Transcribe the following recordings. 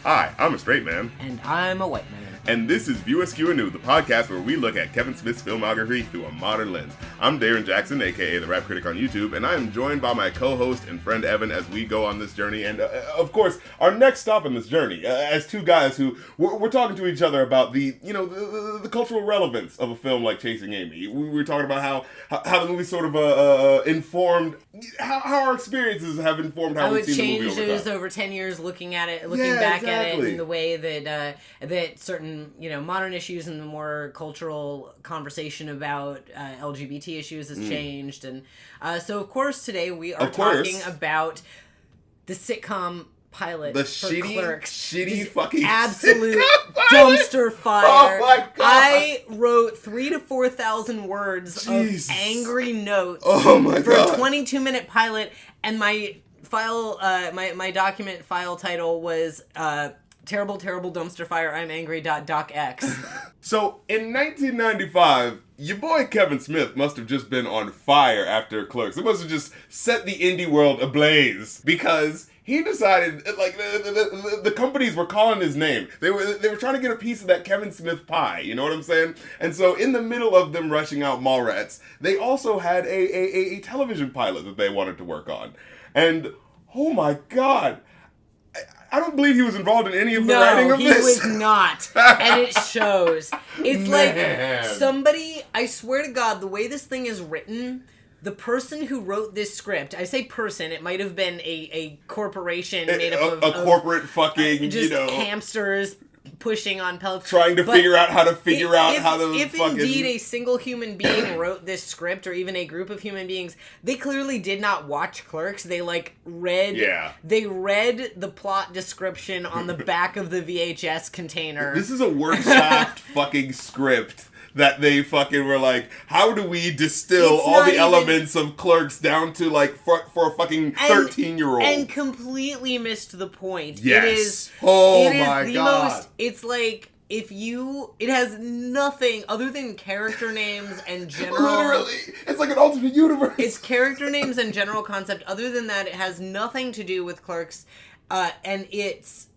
Hi, I'm a straight man. And I'm a white man. And this is View Askew Anew, the podcast where we look at Kevin Smith's filmography through a modern lens. I'm Darren Jackson, aka The Rap Critic on YouTube, and I am joined by my co-host and friend Evan as we go on this journey. And, of course, our next stop in this journey, as two guys who, we're talking to each other about the cultural relevance of a film like Chasing Amy. We were talking about how the movie sort of informed, how our experiences have informed how we've seen the movie over time. How it changes over 10 years looking at it, looking back at it, and the way that that certain modern issues and the more cultural conversation about LGBT issues has changed. And so, of course, today we are talking about the sitcom pilot for Clerks. Shitty fucking absolute dumpster fire. Oh my God. I wrote 3,000 to 4,000 words of angry notes for a 22-minute pilot, and my file, my document file title was Terrible Dumpster Fire, I'm Angry .docx. So, in 1995, your boy Kevin Smith must have just been on fire after Clerks. It must have just set the indie world ablaze, because he decided, like, the companies were calling his name. They were trying to get a piece of that Kevin Smith pie, you know what I'm saying? And so, in the middle of them rushing out Mallrats, they also had a television pilot that they wanted to work on. And, oh my God, I don't believe he was involved in any of the writing of this. No, he was not. And it shows. It's like somebody, I swear to God, the way this thing is written, the person who wrote this script, I say person, it might have been a corporation made up of corporate fucking, just hamsters pushing on pellets. Trying to figure out how to figure out how to If indeed a single human being wrote this script, or even a group of human beings, they clearly did not watch Clerks. They read the plot description on the back of the VHS container. This is a workshopped fucking script that they fucking were like, how do we distill all the elements of Clerks down to, like, for a fucking 13-year-old? And completely missed the point. Yes. It is, my God. It's like, it has nothing other than character names and general... Literally. It's like an alternate universe. It's character names and general concept. Other than that, it has nothing to do with Clerks. And it's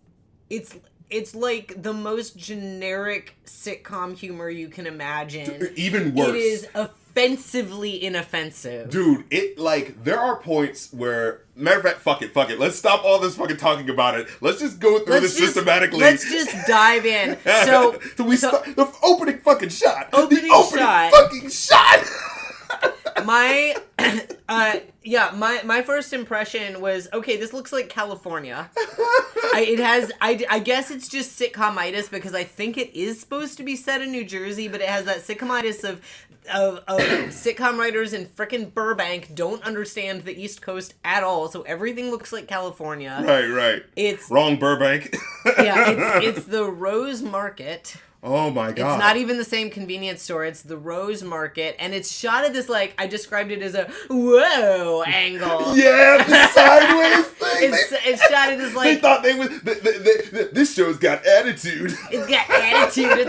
like the most generic sitcom humor you can imagine. Even worse. It is offensively inoffensive. Dude, there are points where, matter of fact, fuck it. Let's stop all this fucking talking about it. Let's just go through this systematically. Let's just dive in. So start the opening fucking shot. Fucking shot. My first impression was, okay, this looks like California. I guess it's just sitcomitis, because I think it is supposed to be set in New Jersey, but it has that sitcomitis of sitcom writers in frickin' Burbank don't understand the East Coast at all, so everything looks like California. Right. It's wrong Burbank. it's the Rose Market. Oh my God. It's not even the same convenience store. It's the Rose Market. And it's shot at this, I described it as a whoa angle. Yeah, the sideways thing. It's shot at this, they thought they would, this show's got attitude. It's got attitude.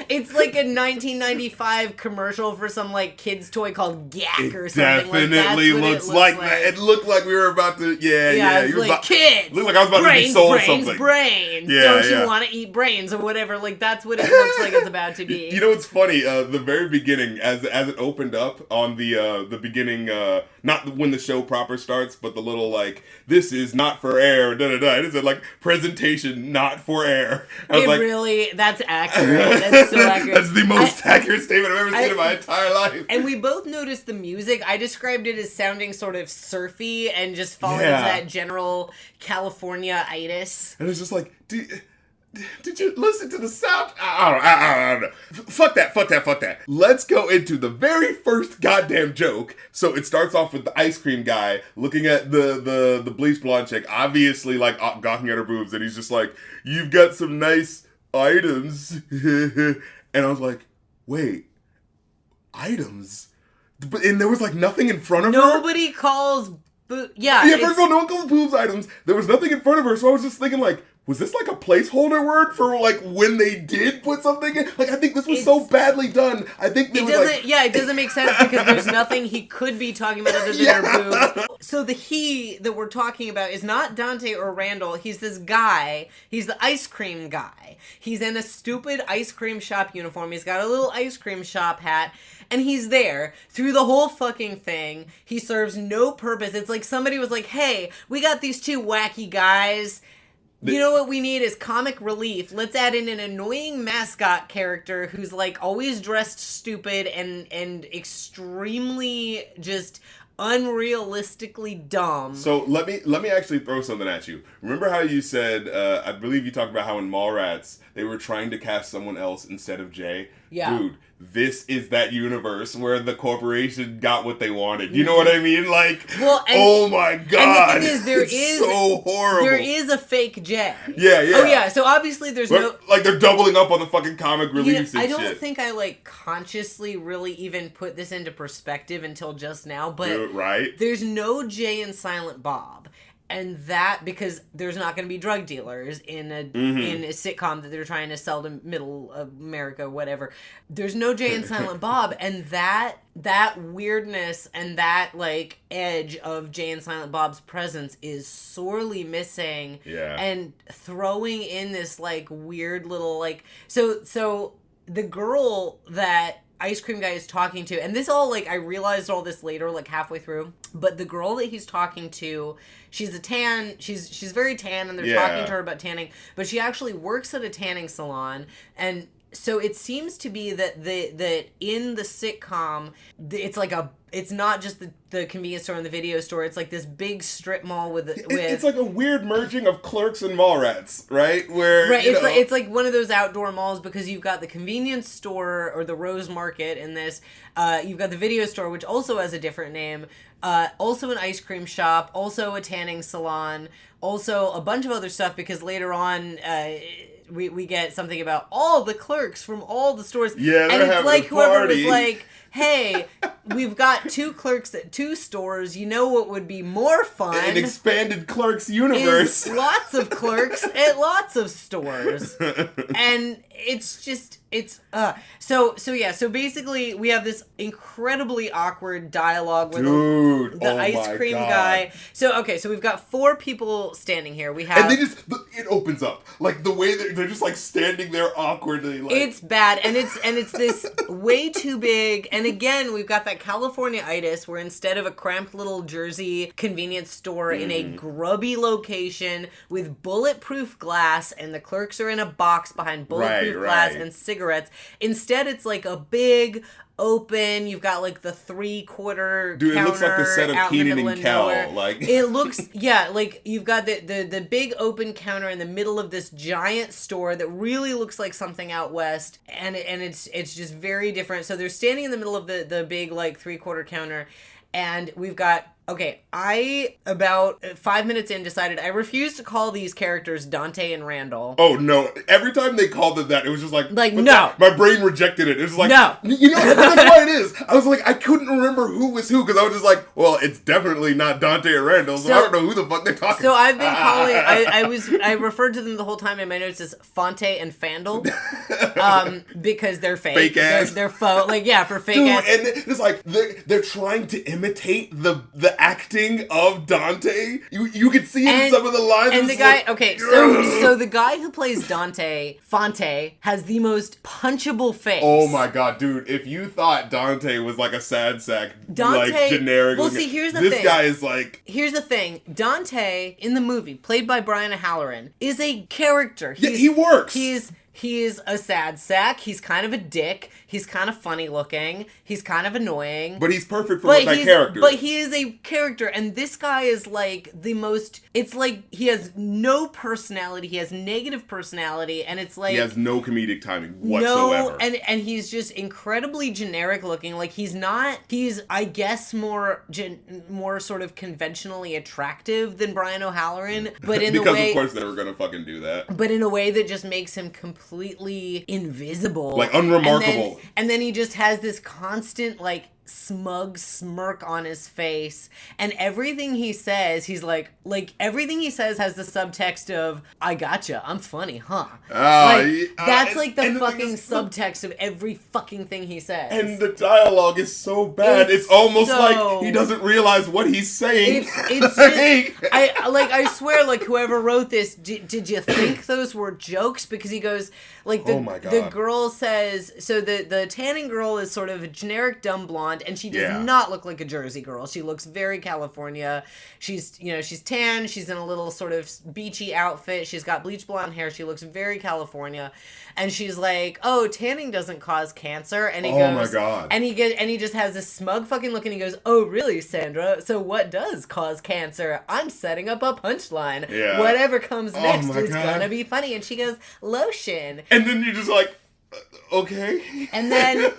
It's like a 1995 commercial for some, kids toy called Gak or something. Definitely looks like that. It looked like we were about to, it's like, kids. Looked like I was about to be sold something. Brains. Yeah, Don't you want to eat brains or whatever? That's what it looks like it's about to be. You know what's funny? The very beginning, as it opened up on the beginning, not when the show proper starts, but the little this is not for air, It said presentation not for air. That's accurate. That's so accurate. That's the most accurate statement I've ever seen in my entire life. And we both noticed the music. I described it as sounding sort of surfy and just falling into that general California-itis. And it's just like, did you listen to the sound? I don't know. Fuck that. Let's go into the very first goddamn joke. So it starts off with the ice cream guy looking at the bleach blonde chick, obviously gawking at her boobs, and he's just like, you've got some nice items. And I was like, wait, items? And there was nothing in front of her? Nobody calls... first of all, no one calls boobs items. There was nothing in front of her, so I was just thinking was this like a placeholder word for like when they did put something in? Like, I think this was so badly done. I think it doesn't make sense because there's nothing he could be talking about other than their boobs. So the he that we're talking about is not Dante or Randall. He's this guy. He's the ice cream guy. He's in a stupid ice cream shop uniform. He's got a little ice cream shop hat. And he's there through the whole fucking thing. He serves no purpose. It's like somebody was like, hey, we got these two wacky guys. You know what we need is comic relief. Let's add in an annoying mascot character who's like always dressed stupid and extremely just unrealistically dumb. So let me actually throw something at you. Remember how you said, I believe you talked about how in Mallrats they were trying to cast someone else instead of Jay? Yeah. Dude, this is that universe where the corporation got what they wanted. You know what I mean? Like, oh my God. And the thing is, it's so horrible. There is a fake Jay. Yeah. Oh yeah, so obviously there's no... Like, they're doubling up on the fucking comic reliefs and shit. I don't think I, like, consciously really even put this into perspective until just now, but... Right? There's no Jay and Silent Bob. And that, because there's not going to be drug dealers in a sitcom that they're trying to sell to middle America, whatever. There's no Jay and Silent Bob, and that weirdness and that, like, edge of Jay and Silent Bob's presence is sorely missing. Yeah. And throwing in this, like, weird little, like... So the girl that ice cream guy is talking to, and this all, like, I realized all this later, like, halfway through, but the girl that he's talking to, she's very tan, and they're talking to her about tanning, but she actually works at a tanning salon, and so it seems to be that in the sitcom, it's not just the convenience store and the video store. It's like this big strip mall with it's like a weird merging of Clerks and Mallrats, right? Where it's like one of those outdoor malls because you've got the convenience store or the Rose Market in this. You've got the video store, which also has a different name. Also an ice cream shop. Also a tanning salon. Also a bunch of other stuff because later on. We get something about all the clerks from all the stores. Yeah, and it's like whoever was party. like, hey, we've got two clerks at two stores. You know what would be more fun? An expanded Clerks universe. Is lots of clerks at lots of stores. And so basically we have this incredibly awkward dialogue with the ice cream guy. So we've got four people standing here. We have, and it opens up like the way they're just like standing there awkwardly. Like. It's bad, and it's this way too big. And again, we've got that California-itis where instead of a cramped little Jersey convenience store in a grubby location with bulletproof glass, and the clerks are in a box behind bulletproof glass and cigarettes. Instead, it's like a big open. You've got like the 3/4 Dude, counter. it looks like the set of Kenan and Kel. Nowhere. Like it looks, like you've got the big open counter in the middle of this giant store that really looks like something out west, and it's just very different. So they're standing in the middle of the big like 3/4 counter, and we've got. Okay, I, about 5 minutes in, decided I refuse to call these characters Dante and Randall. Oh, no. Every time they called it that, it was just like no. My brain rejected it. It was like, no. You know, that's why it is. I was like, I couldn't remember who was who, because I was just like, well, it's definitely not Dante or Randall, so I don't know who the fuck they're talking So I've been calling, I referred to them the whole time in my notes as Fonte and Fandle, because they're fake. Fake ass. They're faux, for fake Dude, ass. And it's like, they're trying to imitate the acting of Dante. You could see it in some of the lines. And the guy, so the guy who plays Dante, Fonte, has the most punchable face. Oh my god, dude! If you thought Dante was like a sad sack, like generic, well, see, here's the this thing. Guy is like. Here's the thing: Dante in the movie, played by Brian O'Halloran, is a character. He works. He is a sad sack. He's kind of a dick. He's kind of funny looking. He's kind of annoying. But he's perfect for that character. But he is a character, and this guy is like the most... It's like he has no personality. He has negative personality, and it's like... He has no comedic timing whatsoever. No, and he's just incredibly generic looking. Like, he's not... He's, I guess, more sort of conventionally attractive than Brian O'Halloran, but in because the way... of course they were gonna fucking do that. But in a way that just makes him completely invisible. Like, unremarkable. And then he just has this constant, like, smug smirk on his face, and everything he says, he's like everything he says has the subtext of "I gotcha, I'm funny, huh?" That's like the fucking subtext of every fucking thing he says. And the dialogue is so bad. It's almost like he doesn't realize what he's saying. It's just, I swear, like, whoever wrote this, did you think those were jokes? Because he goes, like, the girl says, so the tanning girl is sort of a generic dumb blonde, and she does not look like a Jersey girl. She looks very California. She's tan. She's in a little sort of beachy outfit. She's got bleach blonde hair. She looks very California. And she's like, "Oh, tanning doesn't cause cancer." And he goes, "Oh my god!" And he just has this smug fucking look, and he goes, "Oh, really, Sandra? So what does cause cancer? I'm setting up a punchline. Yeah. Whatever comes next is gonna be funny." And she goes, "Lotion." And then you're just like, okay. And then,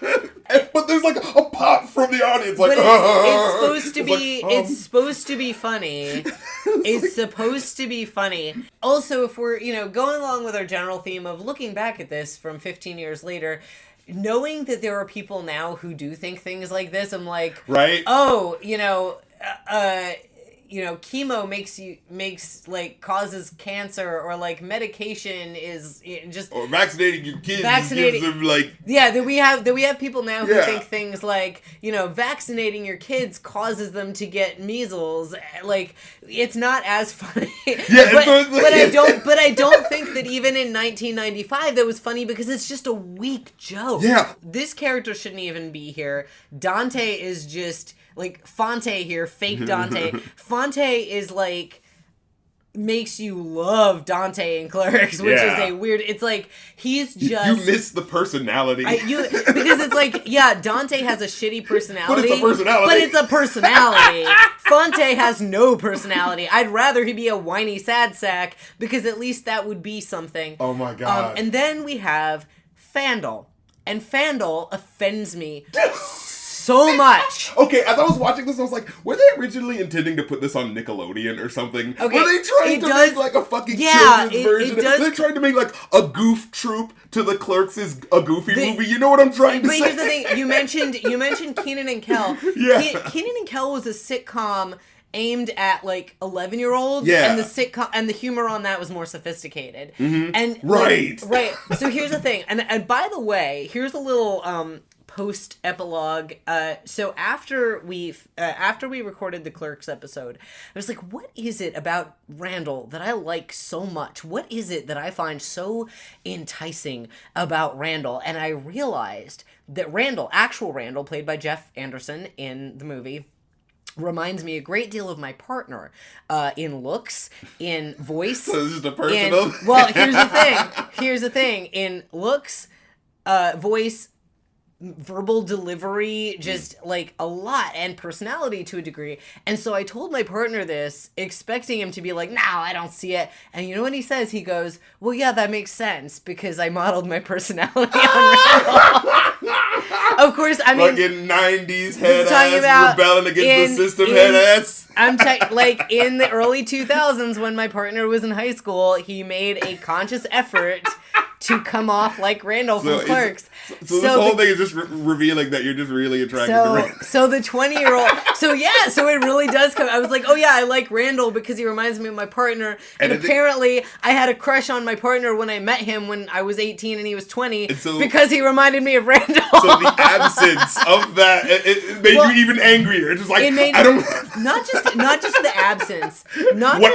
but there's like a pop from the audience, like, but it's supposed to be. Like, It's supposed to be funny. It's supposed to be funny. Also, if we're going along with our general theme of looking back at this from 15 years later, knowing that there are people now who do think things like this, I'm like, right? Oh, chemo causes cancer, or like medication is just, or vaccinating your kids gives them that we have people now who think things like, vaccinating your kids causes them to get measles. Like, it's not as funny. But I don't think that even in 1995 that was funny, because it's just a weak joke. Yeah. This character shouldn't even be here. Dante is just like Fonte here, fake Dante. Fonte is like, makes you love Dante in Clerks, which is a weird. It's like he's just you miss the personality because it's like Dante has a shitty personality, but it's a personality. Fonte has no personality. I'd rather he be a whiny sad sack, because at least that would be something. Oh my god! And then we have Fandle, and Fandle offends me so much. Okay, as I was watching this, I was like, were they originally intending to put this on Nickelodeon or something? Okay, were they trying to make like a fucking children's version? They're trying to make like a goof troop to the Clerks is a goofy movie. You know what I'm trying to say? But here's the thing. You mentioned Kenan and Kel. Yeah. Kenan and Kel was a sitcom aimed at like 11-year-olds, yeah, and the humor on that was more sophisticated. Mm-hmm. And right. So here's the thing. And by the way, here's a little post epilogue. So after we recorded the Clerks episode, I was like, what is it about Randall that I like so much? What is it that I find so enticing about Randall? And I realized that actual Randall, played by Jeff Anderson in the movie, reminds me a great deal of my partner, in looks, in voice. So this is the personal? Well, here's the thing. In looks, voice, verbal delivery, just like a lot, and personality to a degree. And so I told my partner this, expecting him to be like, "No, I don't see it." And you know what he says? He goes, "Well, yeah, that makes sense, because I modeled my personality on Randall." Of course, I mean, fucking 90s head ass rebelling against the system head ass. Like in the early 2000s, when my partner was in high school, he made a conscious effort to come off like Randall from Clerks. So this whole thing is just revealing that you're just really attracted to Randall. So the 20-year-old... So it really does come... I was like, oh yeah, I like Randall because he reminds me of my partner. And apparently, I had a crush on my partner when I met him when I was 18 and he was 20, because he reminded me of Randall. So the absence of that, it made you even angrier. It's just like, I don't... Not just the absence.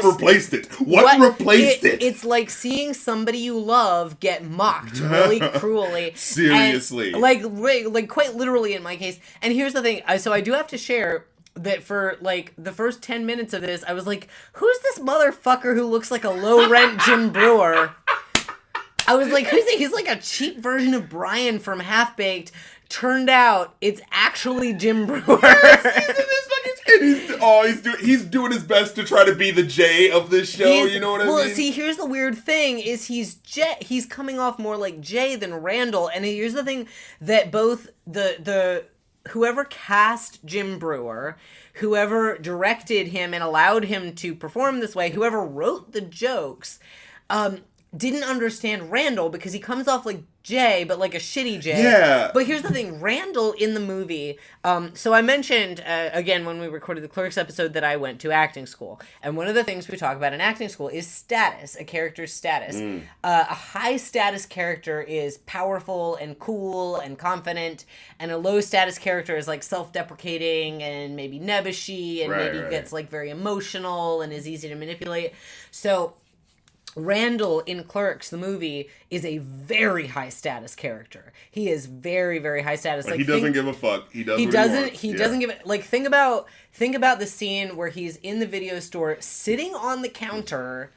Replaced it? What replaced it? It's like seeing somebody you love get mocked really cruelly. Seriously. And, like quite literally in my case. And here's the thing. So I do have to share that for like the first 10 minutes of this, I was like, who's this motherfucker who looks like a low-rent Jim Brewer? I was like, who's he? He's like a cheap version of Brian from Half Baked. Turned out it's actually Jim Brewer. He's doing his best to try to be the Jay of this show. You know what I mean? Well, see, here's the weird thing: is he's coming off more like Jay than Randall. And here's the thing, that both the whoever cast Jim Brewer, whoever directed him and allowed him to perform this way, whoever wrote the jokes, didn't understand Randall, because he comes off like Jay, but like a shitty Jay. Yeah. But here's the thing, Randall in the movie, so I mentioned, again, when we recorded the Clerks episode, that I went to acting school. And one of the things we talk about in acting school is status, a character's status. A high status character is powerful and cool and confident, and a low status character is like self-deprecating and maybe nebbishy and maybe gets like very emotional and is easy to manipulate. So Randall in Clerks, the movie, is a very high status character. He is very, very high status. Like he doesn't give a fuck. He doesn't give it. Like think about the scene where he's in the video store, sitting on the counter,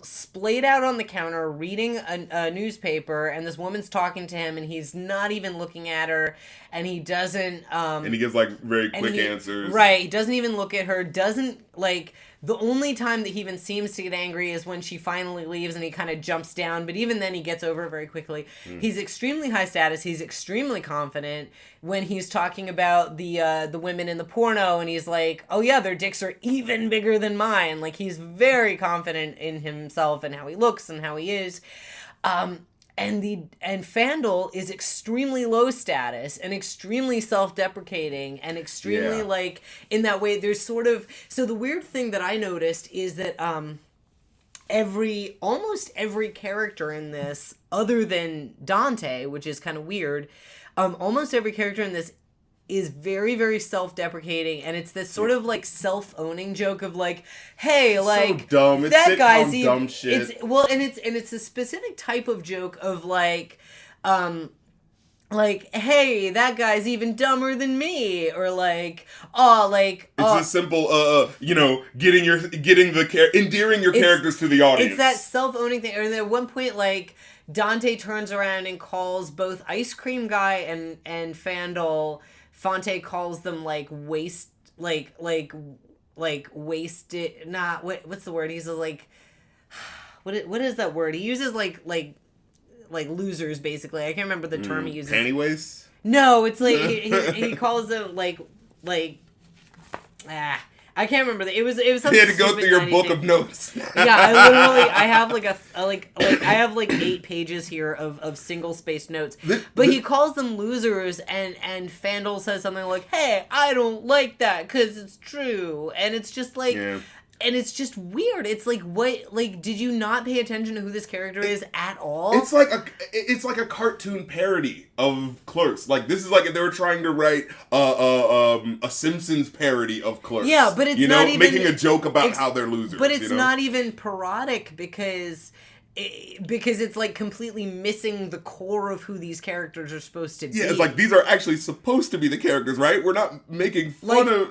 splayed out on the counter, reading a newspaper, and this woman's talking to him, and he's not even looking at her, and he doesn't. And he gives like very quick answers. Right. He doesn't even look at her. Doesn't like. The only time that he even seems to get angry is when she finally leaves and he kind of jumps down. But even then, he gets over it very quickly. He's extremely high status. He's extremely confident when he's talking about the women in the porno. And he's like, oh, yeah, their dicks are even bigger than mine. Like, he's very confident in himself and how he looks and how he is. And Fandle is extremely low status and extremely self-deprecating and extremely like in that way. There's sort of, so the weird thing that I noticed is that almost every character in this, other than Dante, which is kind of weird, almost every character in this is very, very self-deprecating, and it's this sort of like self-owning joke of like, hey, like, so dumb. It's that guy's even dumb shit. It's a specific type of joke of like, hey, that guy's even dumber than me, or like, it's a simple, endearing your characters to the audience. It's that self-owning thing. Or at one point, like, Dante turns around and calls both Ice Cream Guy and Fandle. Fonte calls them like wasted. Nah, what's the word? He's like, what is that word? He uses like losers basically. I can't remember the term he uses. Anyways. No, it's like he calls them like. I can't remember. It was something. You had to go through your book of notes. I have I have 8 pages here of single spaced notes. But he calls them losers, and Fandle says something like, "Hey, I don't like that because it's true," and it's just like. Yeah. And it's just weird. It's like, what? Like, did you not pay attention to who this character is at all? It's like a cartoon parody of Clerks. Like, this is like if they were trying to write a Simpsons parody of Clerks. Yeah, but it's not even making a joke about how they're losers. But it's not even parodic because it's like completely missing the core of who these characters are supposed to be. Yeah, it's like these are actually supposed to be the characters, right? We're not making fun of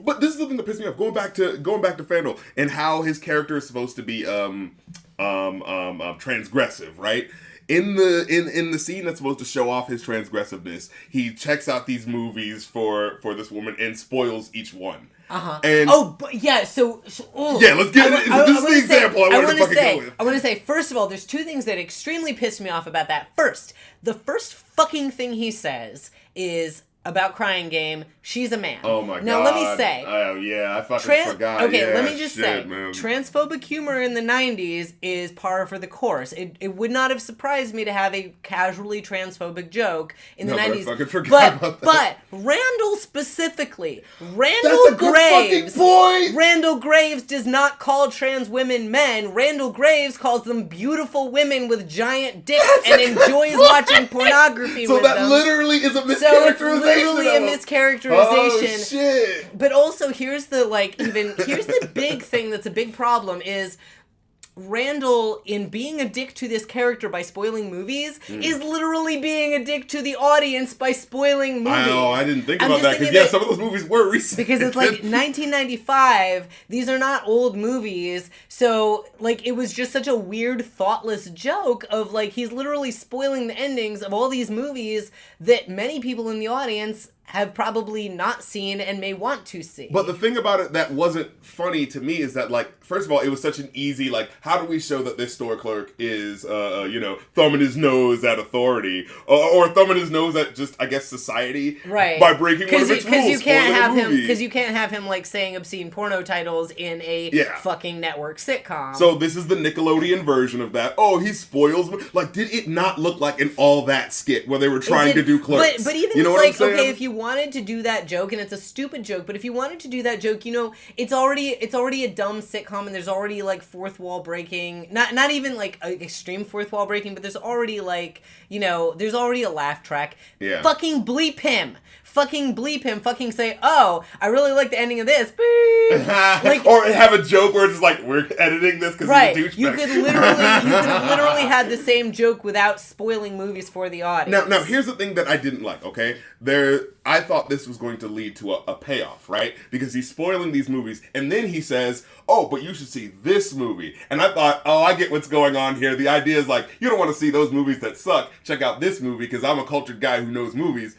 but this is the thing that pissed me off. Going back to Fandle and how his character is supposed to be transgressive, right? In the scene that's supposed to show off his transgressiveness, he checks out these movies for this woman and spoils each one. And let's get into this is the example I wanted to fucking go with. I want to say, first of all, there's 2 things that extremely pissed me off about that. First, the first fucking thing he says is about Crying Game, she's a man. Oh my god. Now let me say. Oh yeah, I fucking forgot. Okay, yeah, let me just say. Man. Transphobic humor in the 90s is par for the course. It would not have surprised me to have a casually transphobic joke in the 90s. I fucking forgot about that. But Randall specifically, That's a good fucking point. Randall Graves does not call trans women men. Randall Graves calls them beautiful women with giant dicks and enjoys watching pornography with them. So that literally is a mischaracterization. So it's literally a mischaracterization. Oh, shit. But also, here's the big thing that's a big problem is Randall, in being a dick to this character by spoiling movies, is literally being a dick to the audience by spoiling movies. I didn't think about that, because some of those movies were recent. Because it's like 1995, these are not old movies, so like it was just such a weird, thoughtless joke of like he's literally spoiling the endings of all these movies that many people in the audience have probably not seen and may want to see. But the thing about it that wasn't funny to me is that, like, first of all, it was such an easy, like, how do we show that this store clerk is, thumbing his nose at authority, or thumbing his nose at just, I guess, society, right? By breaking one of its rules. Because you can't have him like saying obscene porno titles in a fucking network sitcom. So this is the Nickelodeon version of that. Oh, he spoils. Like, did it not look like an All That skit where they were trying to do Clerks? But even it's like, okay, if you wanted to do that joke, and it's a stupid joke, but if you wanted to do that joke, it's already a dumb sitcom, and there's already like fourth wall breaking, not even like extreme fourth wall breaking, but there's already like, there's already a laugh track. Yeah. Fucking bleep him. Fucking say, oh, I really like the ending of this. Beep. Like, or have a joke where it's just like, we're editing this because he's a douchebag. You could have literally had the same joke without spoiling movies for the audience. Now here's the thing that I didn't like, okay? I thought this was going to lead to a payoff, right? Because he's spoiling these movies, and then he says, oh, but you should see this movie. And I thought, oh, I get what's going on here. The idea is like, you don't want to see those movies that suck. Check out this movie, because I'm a cultured guy who knows movies.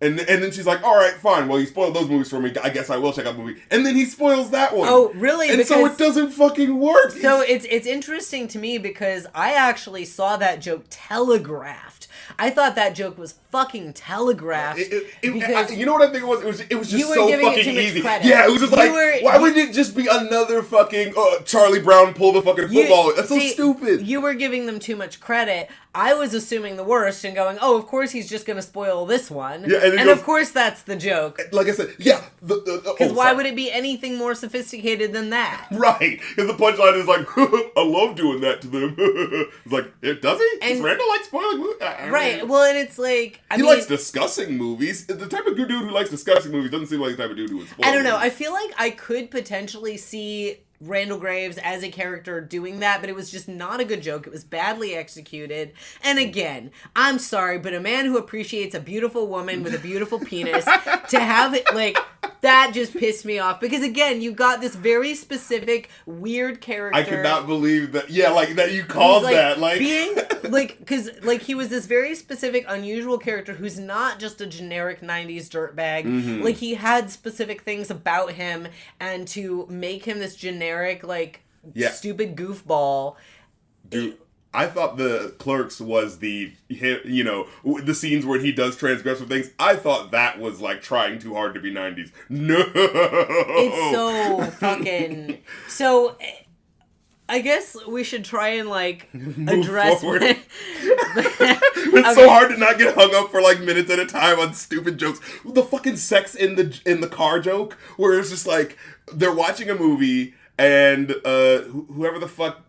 And then she's like, all right, fine. Well, you spoiled those movies for me. I guess I will check out the movie. And then he spoils that one. Oh, really? And so it doesn't fucking work. So it's interesting to me because I actually saw that joke telegraphed. I thought that joke was fucking telegraphed. You know what I think it was? It was just so fucking easy. Credit. Yeah, it was just why wouldn't it just be another fucking Charlie Brown pull the fucking football? That's so stupid. You were giving them too much credit. I was assuming the worst and going, oh, of course he's just going to spoil this one. Yeah, and of course that's the joke. Like I said, yeah. Because why would it be anything more sophisticated than that? Right. Because the punchline is like, I love doing that to them. It's like, does he? Does Randall like spoiling movies? Right. Well, and it's like, he likes discussing movies. The type of dude who likes discussing movies doesn't seem like the type of dude who would spoil I don't know. movies. I feel like I could potentially see Randall Graves as a character doing that, but it was just not a good joke. It was badly executed. And again, I'm sorry, but a man who appreciates a beautiful woman with a beautiful penis, to have it, like, that just pissed me off. Because again, you got this very specific, weird character. I could not believe that. Yeah, like, that you called that. Like, being, like, because, like, he was this very specific, unusual character who's not just a generic 90s dirtbag. Mm-hmm. Like, he had specific things about him, and to make him this generic, stupid goofball. Dude, I thought the Clerks was the scenes where he does transgressive things. I thought that was like trying too hard to be 90s. No! It's so fucking... So, I guess we should try and, like, address... It's so hard to not get hung up for, like, minutes at a time on stupid jokes. The fucking sex in the car joke, where it's just like, they're watching a movie... And whoever the fuck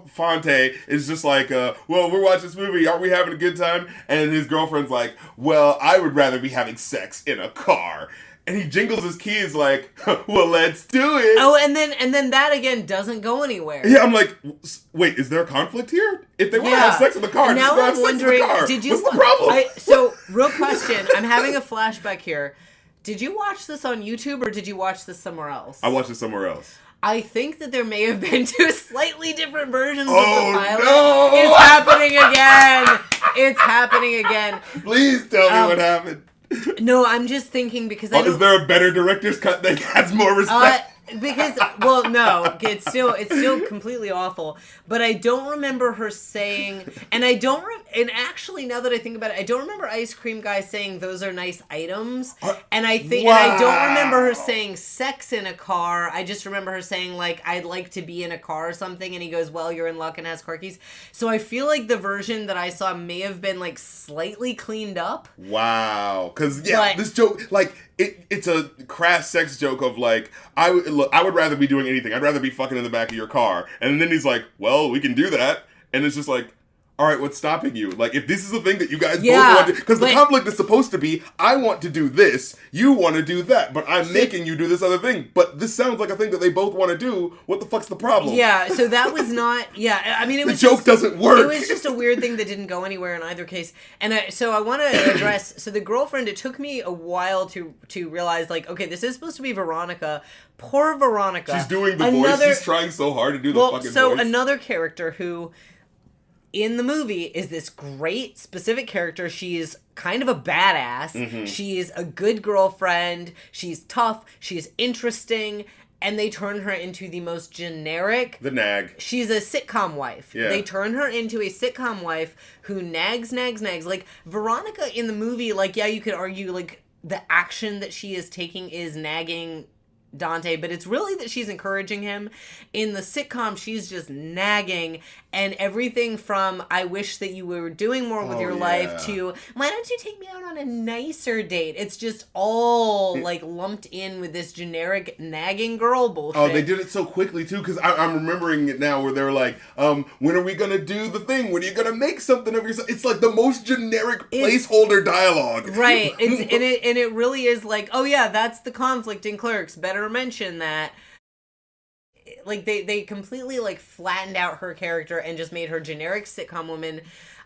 Fonte is just like, well, we're watching this movie. Aren't we having a good time? And his girlfriend's like, well, I would rather be having sex in a car. And he jingles his keys like, well, let's do it. Oh, and then that again doesn't go anywhere. Yeah, I'm like, wait, is there a conflict here? If they want to have sex in the car, just go have sex in the car. What's the problem? So, real question. I'm having a flashback here. Did you watch this on YouTube or did you watch this somewhere else? I watched it somewhere else. I think that there may have been two slightly different versions of the pilot. No! It's happening again. It's happening again. Please tell me what happened. No, I'm just thinking because is there a better director's cut that has more respect? Because, well, no, it's still completely awful. But I don't remember her saying, and actually, now that I think about it, I don't remember Ice Cream Guy saying those are nice items. And I don't remember her saying sex in a car. I just remember her saying, like, I'd like to be in a car or something. And he goes, well, you're in luck and has car keys. So I feel like the version that I saw may have been, like, slightly cleaned up. Wow. Because, this joke, like, it's a crass sex joke of, like, I would rather be doing anything. I'd rather be fucking in the back of your car. And then he's like, well, we can do that. And it's just like, all right, what's stopping you? Like, if this is the thing that you guys both want to do, because the conflict is supposed to be, I want to do this, you want to do that, but I'm making you do this other thing. But this sounds like a thing that they both want to do. What the fuck's the problem? Yeah, so that was not, I mean, it was the joke doesn't work. It was just a weird thing that didn't go anywhere in either case. And so I want to address, so the girlfriend, it took me a while to realize, like, okay, this is supposed to be Veronica. Poor Veronica. She's doing the voice. She's trying so hard to do the fucking voice. So another character who... in the movie is this great specific character. She's kind of a badass. Mm-hmm. She's a good girlfriend. She's tough. She's interesting. And they turn her into the most generic... The nag. She's a sitcom wife. Yeah. They turn her into a sitcom wife who nags. Like, Veronica in the movie, like, yeah, you could argue, like, the action that she is taking is nagging Dante, but it's really that she's encouraging him. In the sitcom, she's just nagging, and everything from I wish that you were doing more with your life to why don't you take me out on a nicer date? It's just all like lumped in with this generic nagging girl bullshit. Oh, they did it so quickly too, because I'm remembering it now where they were like, when are we gonna do the thing? When are you gonna make something of yourself? It's like the most generic placeholder dialogue. Right. And it really is like, oh yeah, that's the conflict in Clerks. Better mention that. Like they completely like flattened out her character and just made her generic sitcom woman.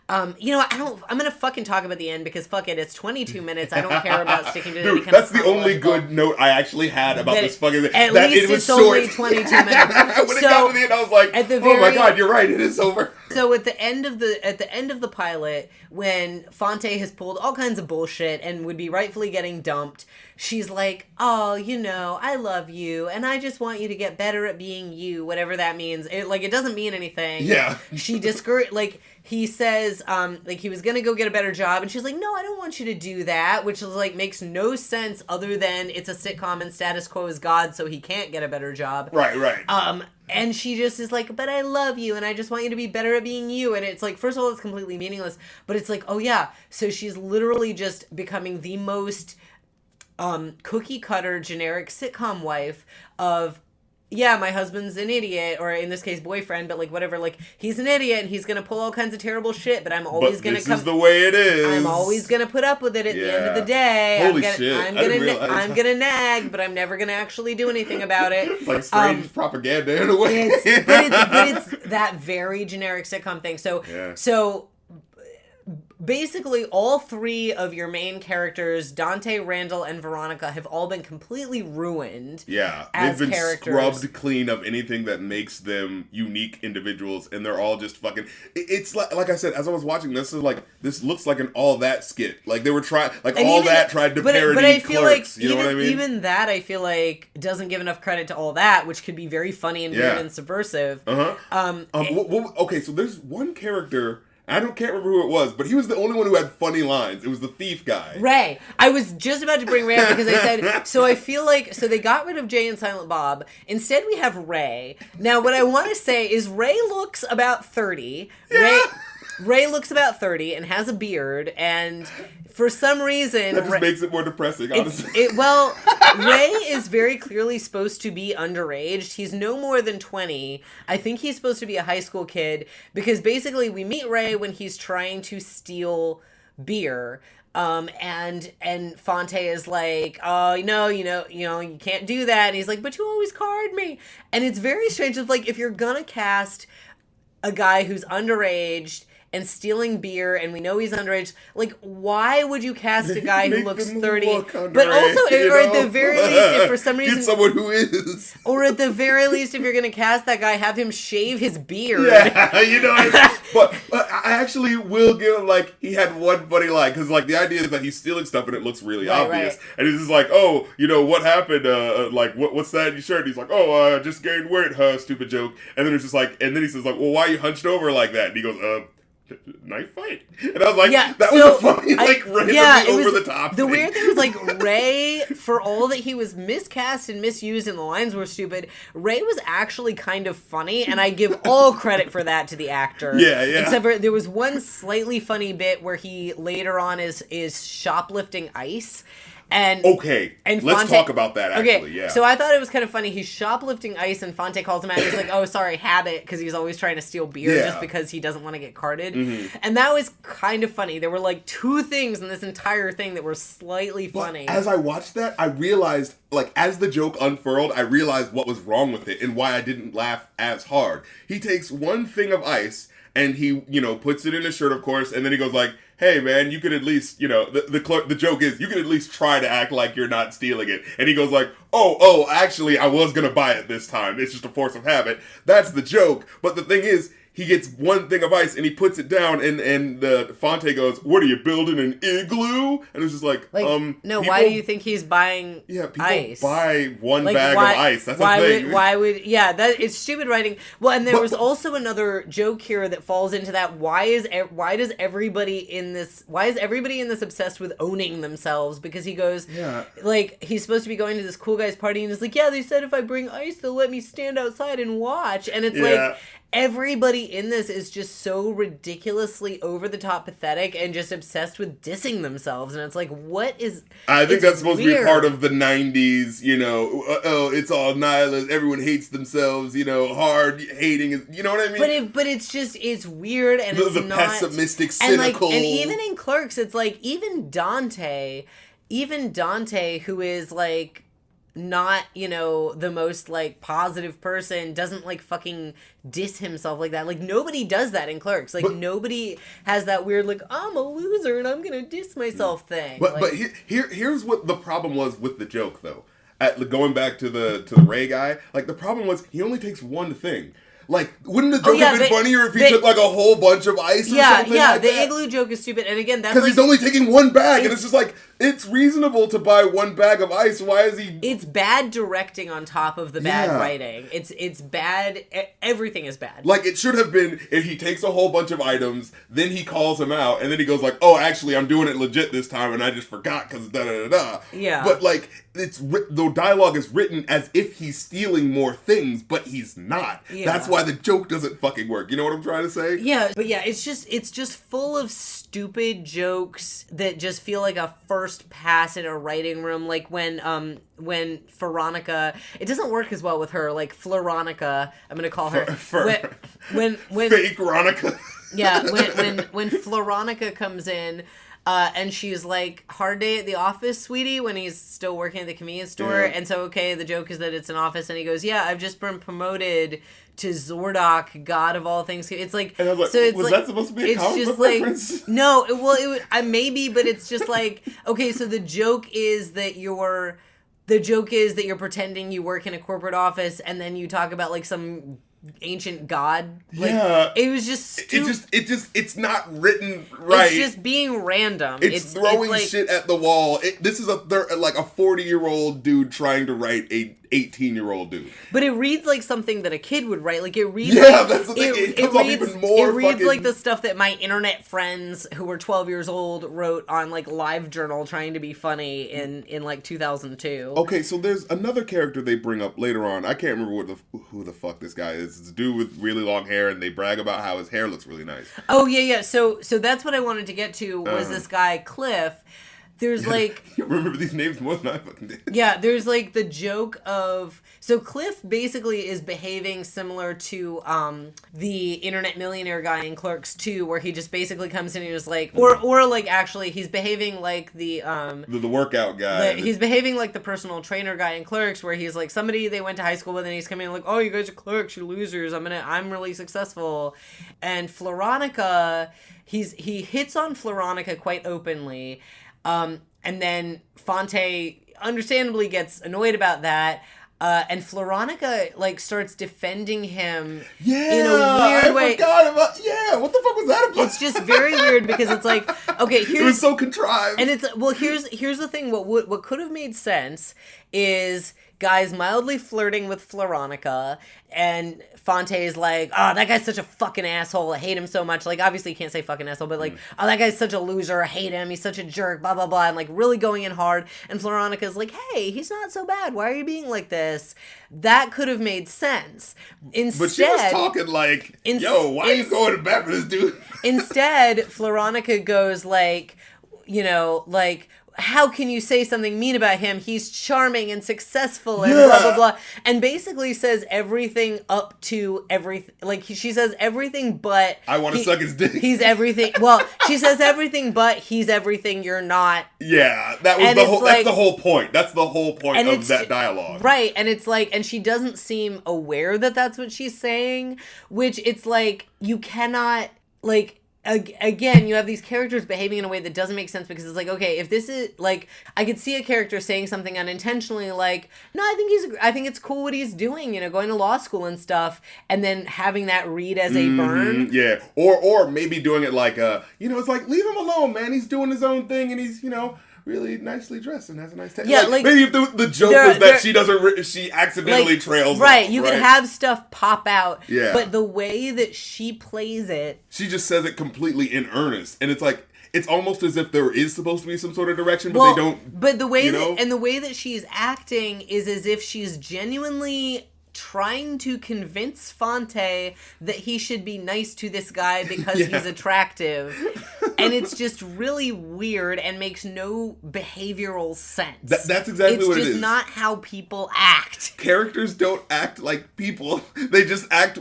I'm gonna fucking talk about the end because fuck it, it's 22 minutes. I don't care about sticking to any kind that's of the only good note I actually had about this fucking thing. At that least it was it's short. only 22 minutes. When it got to the end, I was like, oh my god, you're right, it is over. So at the end of the pilot, when Fonte has pulled all kinds of bullshit and would be rightfully getting dumped, she's like, oh, I love you, and I just want you to get better at being you, whatever that means. It doesn't mean anything. Yeah. She he says, he was gonna go get a better job, and she's like, no, I don't want you to do that, which is like, makes no sense other than it's a sitcom and status quo is God, so he can't get a better job. Right. And she just is like, but I love you, and I just want you to be better at being you. And it's like, first of all, it's completely meaningless, but it's like, oh yeah, so she's literally just becoming the most cookie cutter generic sitcom wife of, yeah, my husband's an idiot, or in this case, boyfriend, but like whatever, like he's an idiot and he's gonna pull all kinds of terrible shit, but I'm always gonna this is the way it is. I'm always gonna put up with it at the end of the day. Holy shit! I'm gonna nag, but I'm never gonna actually do anything about it. It's like strange propaganda in a way. But it's that very generic sitcom thing. So basically, all three of your main characters, Dante, Randall, and Veronica, have all been completely ruined. Yeah, as they've been characters. scrubbed clean of anything that makes them unique individuals, and they're all just fucking. It's like I said, as I was watching this, this looks like an All That skit. Like they were tried to parody but I feel Clerks. Like you know what I mean? Even that, I feel like doesn't give enough credit to All That, which could be very funny and weird and subversive. Okay, so there's one character. Can't remember who it was, but he was the only one who had funny lines. It was the thief guy. Ray. I was just about to bring Ray up because I said, so I feel like, so they got rid of Jay and Silent Bob. Instead, we have Ray. Now, what I want to say is Ray looks about 30. Yeah. Ray looks about 30 and has a beard, and for some reason... That just makes it more depressing, honestly. Ray is very clearly supposed to be underage. He's no more than 20. I think he's supposed to be a high school kid, because basically we meet Ray when he's trying to steal beer. And Fonte is like, oh, you can't do that. And he's like, but you always card me. And it's very strange. It's like, if you're gonna cast a guy who's underage and stealing beer, and we know he's underage, like, why would you cast a guy who looks 30? But also, or at the very least, if for some reason... Get someone who is. Or at the very least, if you're going to cast that guy, have him shave his beard. Yeah, but I actually will give him, like, he had one funny line, because, like, the idea is that he's stealing stuff and it looks really obvious. Right. And he's just like, oh, what happened? What's that in your shirt? And he's like, oh, I just gained weight, stupid joke. And then it's just like, and then he says, like, well, why are you hunched over like that? And he goes, knife fight. And I was like, that was a funny, randomly over the top The weird thing was, like, Ray, for all that he was miscast and misused and the lines were stupid, Ray was actually kind of funny, and I give all credit for that to the actor. Yeah. Except for there was one slightly funny bit where he later on is shoplifting ice. And let's talk about that, actually, yeah. So I thought it was kind of funny. He's shoplifting ice, and Fonte calls him out. He's like, oh, sorry, habit, because he's always trying to steal beer just because he doesn't want to get carded. Mm-hmm. And that was kind of funny. There were, like, two things in this entire thing that were slightly funny. As I watched that, I realized, like, as the joke unfurled, I realized what was wrong with it and why I didn't laugh as hard. He takes one thing of ice, and he, puts it in his shirt, of course, and then he goes like, hey, man, you could at least, the joke is, you could at least try to act like you're not stealing it. And he goes like, oh, actually, I was going to buy it this time. It's just a force of habit. That's the joke. But the thing is, he gets one thing of ice and he puts it down and the Fonte goes, "What are you building, an igloo?" And it's just like no, people, why do you think he's buying people buy one like, bag of ice. That's a thing. That it's stupid writing. Well, and there was also another joke here that falls into that. Why is everybody in this obsessed with owning themselves? Because he goes, like, he's supposed to be going to this cool guy's party and he's like, yeah, they said if I bring ice they'll let me stand outside and watch. And it's like, everybody in this is just so ridiculously over the top pathetic and just obsessed with dissing themselves. And it's like, what is... I think that's supposed to be part of the 90s, you know, it's all nihilist, everyone hates themselves, you know, hard hating, you know what I mean? But it's just, it's weird and it's the not... pessimistic, cynical... And even in Clerks, it's like, even Dante, who is like... not, you know, the most, like, positive person, doesn't, like, fucking diss himself like that. Like, nobody does that in Clerks. Like, nobody has that weird, like, I'm a loser and I'm gonna diss myself thing. But here's what the problem was with the joke, though. Going back to the Ray guy, like, the problem was he only takes one thing. Like, wouldn't the joke have been funnier if he took, like, a whole bunch of ice or something like that? The igloo joke is stupid. And again, that's because he's only taking one bag, and it's just like, it's reasonable to buy one bag of ice. Why is he... It's bad directing on top of the bad writing. It's bad. Everything is bad. Like, it should have been, if he takes a whole bunch of items, then he calls him out, and then he goes like, oh, actually, I'm doing it legit this time, and I just forgot, because da-da-da-da. Yeah. But, like, the dialogue is written as if he's stealing more things, but he's not. Yeah. That's why the joke doesn't fucking work. You know what I'm trying to say? Yeah, but yeah, it's just full of stupid jokes that just feel like a first pass in a writing room. Like when Veronica, it doesn't work as well with her. Like Floronica, I'm gonna call her. When fake Veronica. Yeah, when Floronica comes in. And she's like, hard day at the office, sweetie, when he's still working at the convenience store. Yeah. And so, the joke is that it's an office. And he goes, yeah, I've just been promoted to Zordok, god of all things. It's like, and I was like, so it's was like, that supposed to be a comic book reference? No, maybe, but it's just like, okay, so the joke is that you're pretending you work in a corporate office and then you talk about like some ancient god. Like, it was just stupid. It's not written right. It's just being random. It's throwing like, shit at the wall. This is a 40-year-old dude trying to write a 18-year-old dude. But it reads like something that a kid would write. Like it reads that's the thing. It comes off even more. It reads like the stuff that my internet friends who were 12 years old wrote on like LiveJournal trying to be funny in like 2002. Okay, so there's another character they bring up later on. I can't remember who the fuck this guy is. It's a dude with really long hair, and they brag about how his hair looks really nice. Oh yeah. So that's what I wanted to get to was this guy Cliff. There's like... You remember these names more than I fucking did. Yeah, there's like the joke of... So Cliff basically is behaving similar to the internet millionaire guy in Clerks 2, where he just basically comes in and is like... Or like actually, he's behaving like the workout guy. He's behaving like the personal trainer guy in Clerks, where he's like somebody they went to high school with, and he's coming in like, oh, you guys are clerks, you're losers, I'm really successful. And Floronica, he hits on Floronica quite openly. And then Fonte understandably gets annoyed about that. And Floronica like starts defending him in a weird way. What the fuck was that about? It's just very weird because it's like, okay, it was so contrived. And it's here's the thing. What could have made sense is guys mildly flirting with Floronica, and Fonte's like, oh, that guy's such a fucking asshole. I hate him so much. Like, obviously you can't say fucking asshole, but like, oh, that guy's such a loser. I hate him. He's such a jerk, blah, blah, blah. And like really going in hard. And Floronica's like, hey, he's not so bad. Why are you being like this? That could have made sense. Instead, but she was talking like, yo, why are you going to bat for this dude? Instead, Floronica goes like, you know, like, how can you say something mean about him? He's charming and successful and blah, blah, blah. And basically says everything up to everything. Like, she says everything but... I want to suck his dick. He's everything... Well, she says everything but he's everything you're not. Yeah, that was the whole... Like, that's the whole point. That's the whole point of that dialogue. Right, and it's like... And she doesn't seem aware that that's what she's saying, which it's like, you cannot... Like... again, you have these characters behaving in a way that doesn't make sense because it's like, okay, if this is like, I could see a character saying something unintentionally, like, no, I think it's cool what he's doing, going to law school and stuff, and then having that read as a burn. Yeah, or maybe doing it like, it's like, leave him alone, man. He's doing his own thing, and he's, really nicely dressed and has a nice tattoo. Yeah, like maybe if the joke was that she accidentally trails right, off, you could have stuff pop out. Yeah. But the way that she plays it, she just says it completely in earnest, and it's like it's almost as if there is supposed to be some sort of direction, but they don't. But the way the way that she's acting is as if she's genuinely trying to convince Fonte that he should be nice to this guy because he's attractive. And it's just really weird and makes no behavioral sense. That's exactly what it is. It's just not how people act. Characters don't act like people. They just act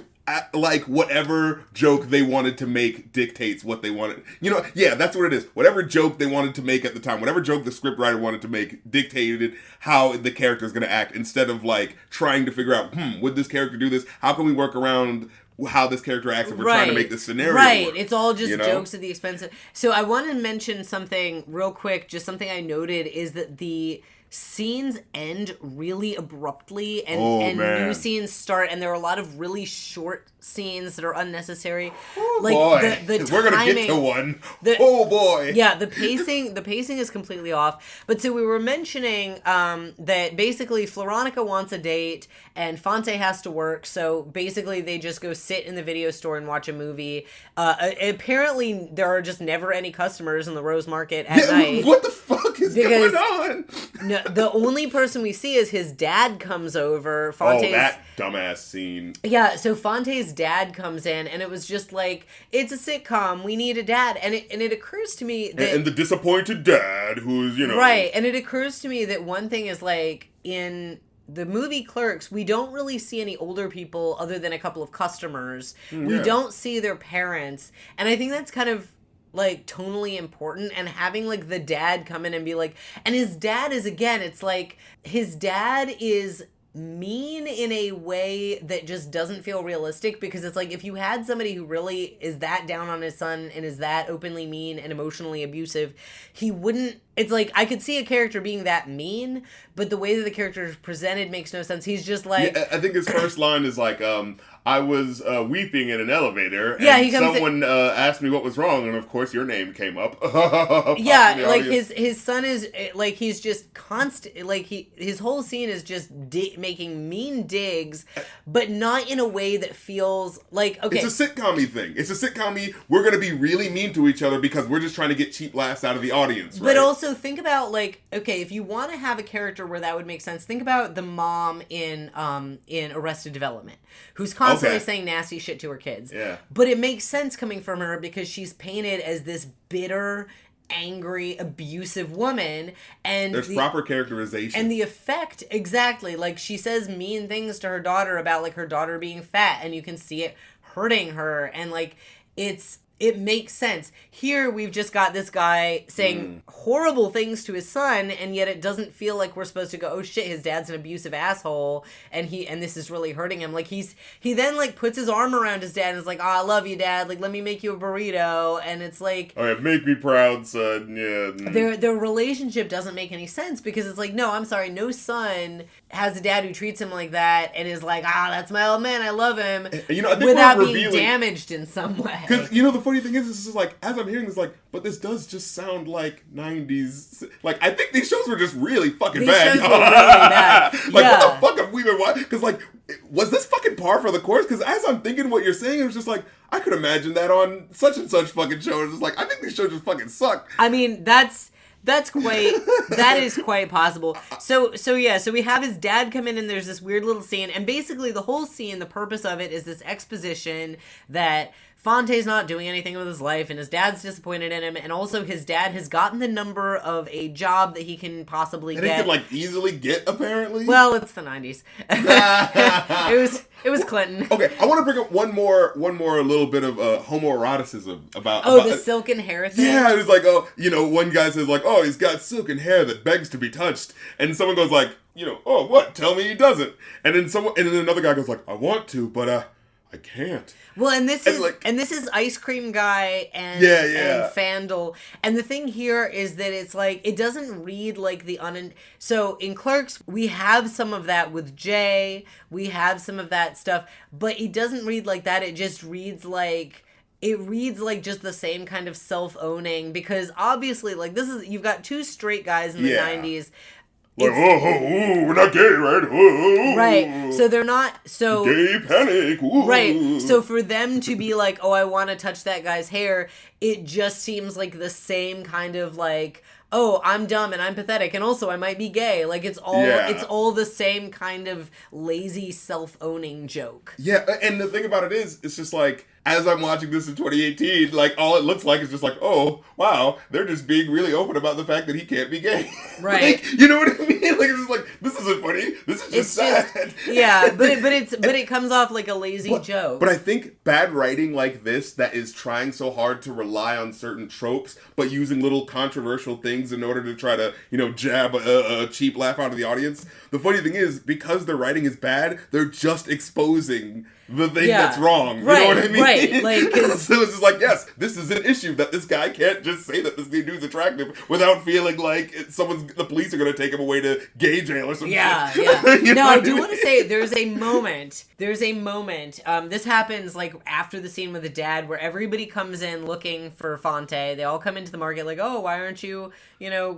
like whatever joke they wanted to make dictates what they wanted. That's what it is. Whatever joke they wanted to make at the time, whatever joke the scriptwriter wanted to make dictated how the character is going to act, instead of like trying to figure out, would this character do this? How can we work around how this character acts if we're trying to make this scenario work? It's all just jokes at the expense of... So I want to mention something real quick, just something I noted, is that the scenes end really abruptly and new scenes start, and there are a lot of really short scenes that are unnecessary. Oh, like boy. The we're gonna get to one. Yeah, the pacing is completely off. But so we were mentioning that basically Floronica wants a date and Fonte has to work, so basically they just go sit in the video store and watch a movie. Apparently there are just never any customers in the Rose Market at night. What the fuck is going on? No, the only person we see is his dad comes over. Fonte's, that dumbass scene. Yeah, so Fonte's dad comes in, and it was just like, it's a sitcom, we need a dad. And it occurs to me that... And the disappointed dad who's, Right, and it occurs to me that one thing is like, in the movie Clerks, we don't really see any older people other than a couple of customers. We don't see their parents. And I think that's kind of like tonally important, and having like the dad come in and be like, and his dad is, again, it's like his dad is mean in a way that just doesn't feel realistic, because it's like if you had somebody who really is that down on his son and is that openly mean and emotionally abusive, he wouldn't... It's like, I could see a character being that mean, but the way that the character is presented makes no sense. He's just like... Yeah, I think his first line is like, I was weeping in an elevator, and someone asked me what was wrong, and of course your name came up. Yeah, like his son is, like, he's just constant, like, his whole scene is just making mean digs, but not in a way that feels like, okay. It's a sitcom-y thing. It's a sitcom-y, we're going to be really mean to each other because we're just trying to get cheap laughs out of the audience, right? But also think about, like, okay, if you want to have a character where that would make sense, think about the mom in Arrested Development, who's constantly saying nasty shit to her kids. Yeah. But it makes sense coming from her because she's painted as this bitter, angry, abusive woman, and there's proper characterization. And the effect, exactly, like she says mean things to her daughter about like her daughter being fat, and you can see it hurting her, and like it makes sense. Here, we've just got this guy saying horrible things to his son, and yet it doesn't feel like we're supposed to go, oh shit, his dad's an abusive asshole, and this is really hurting him. Like, he then, like, puts his arm around his dad and is like, oh, I love you, Dad. Like, let me make you a burrito. And it's like... Oh, yeah, make me proud, son. Yeah. Their relationship doesn't make any sense, because it's like, no, I'm sorry, no son has a dad who treats him like that and is like, that's my old man, I love him, I think without being damaged in some way. Because, the funny thing is just like, as I'm hearing this, like, but this does just sound like 90s. Like, I think these shows were just really fucking bad. These shows were really bad. Like, what the fuck have we been watching? Because, like, was this fucking par for the course? Because as I'm thinking what you're saying, it was just like, I could imagine that on such and such fucking show. It's just like, I think these shows just fucking suck. I mean, that is quite possible. So we have his dad come in, and there's this weird little scene, and basically the whole scene, the purpose of it is this exposition that Fonte's not doing anything with his life, and his dad's disappointed in him, and also his dad has gotten the number of a job that he can possibly get. And he could, like, easily get, apparently? Well, it's the 90s. It was Clinton. Okay, I want to bring up one more little bit of homoeroticism about... the silken hair thing? Yeah, it was like, one guy says, like, he's got silken hair that begs to be touched, and someone goes like, what? Tell me he doesn't. And then another guy goes like, I want to, but, I can't. Well, and this is Ice Cream Guy and Fandle. And the thing here is that it's like it doesn't read like so in Clerks we have some of that with Jay, we have some of that stuff, but it doesn't read like that. It just reads like just the same kind of self-owning, because obviously like you've got two straight guys in the 90s. Like, we're not gay, right? Right. So they're not, so... Gay panic. Right. So for them to be like, oh, I want to touch that guy's hair, it just seems like the same kind of like, oh, I'm dumb and I'm pathetic and also I might be gay. Like it's all the same kind of lazy self-owning joke. Yeah, and the thing about it is, it's just like, as I'm watching this in 2018, like, all it looks like is just like, oh, wow, they're just being really open about the fact that he can't be gay. Right. Like, you know what I mean? Like, it's just like, this isn't funny. This is just sad. Yeah, but it comes off like a lazy joke. But I think bad writing like this that is trying so hard to rely on certain tropes, but using little controversial things in order to try to, jab a cheap laugh out of the audience. The funny thing is, because their writing is bad, they're just exposing the thing that's wrong. You know what I mean? Right. Like, so it's just like, yes, this is an issue that this guy can't just say that this dude's attractive without feeling like the police are going to take him away to gay jail or something. Yeah. I do want to say there's a moment. This happens like after the scene with the dad where everybody comes in looking for Fonte. They all come into the market like, oh, why aren't you,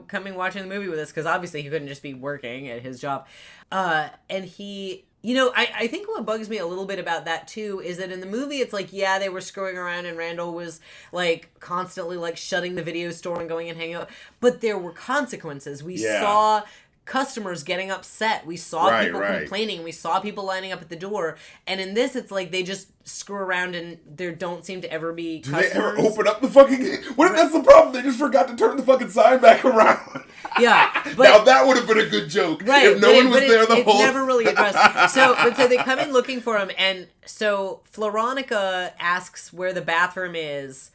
coming watching the movie with us? Because obviously he couldn't just be working at his job. And he... I think what bugs me a little bit about that too is that in the movie it's like, yeah, they were screwing around and Randall was like constantly like shutting the video store and going and hanging out, but there were consequences. We saw customers getting upset. We saw people complaining. We saw people lining up at the door. And in this, it's like they just screw around and there don't seem to ever be customers. Do they ever open up the fucking... What if that's the problem? They just forgot to turn the fucking sign back around. Yeah. But, now that would have been a good joke. Right. If no one was there the whole... It's never really addressed. So they come in looking for him, and so Floronica asks where the bathroom is.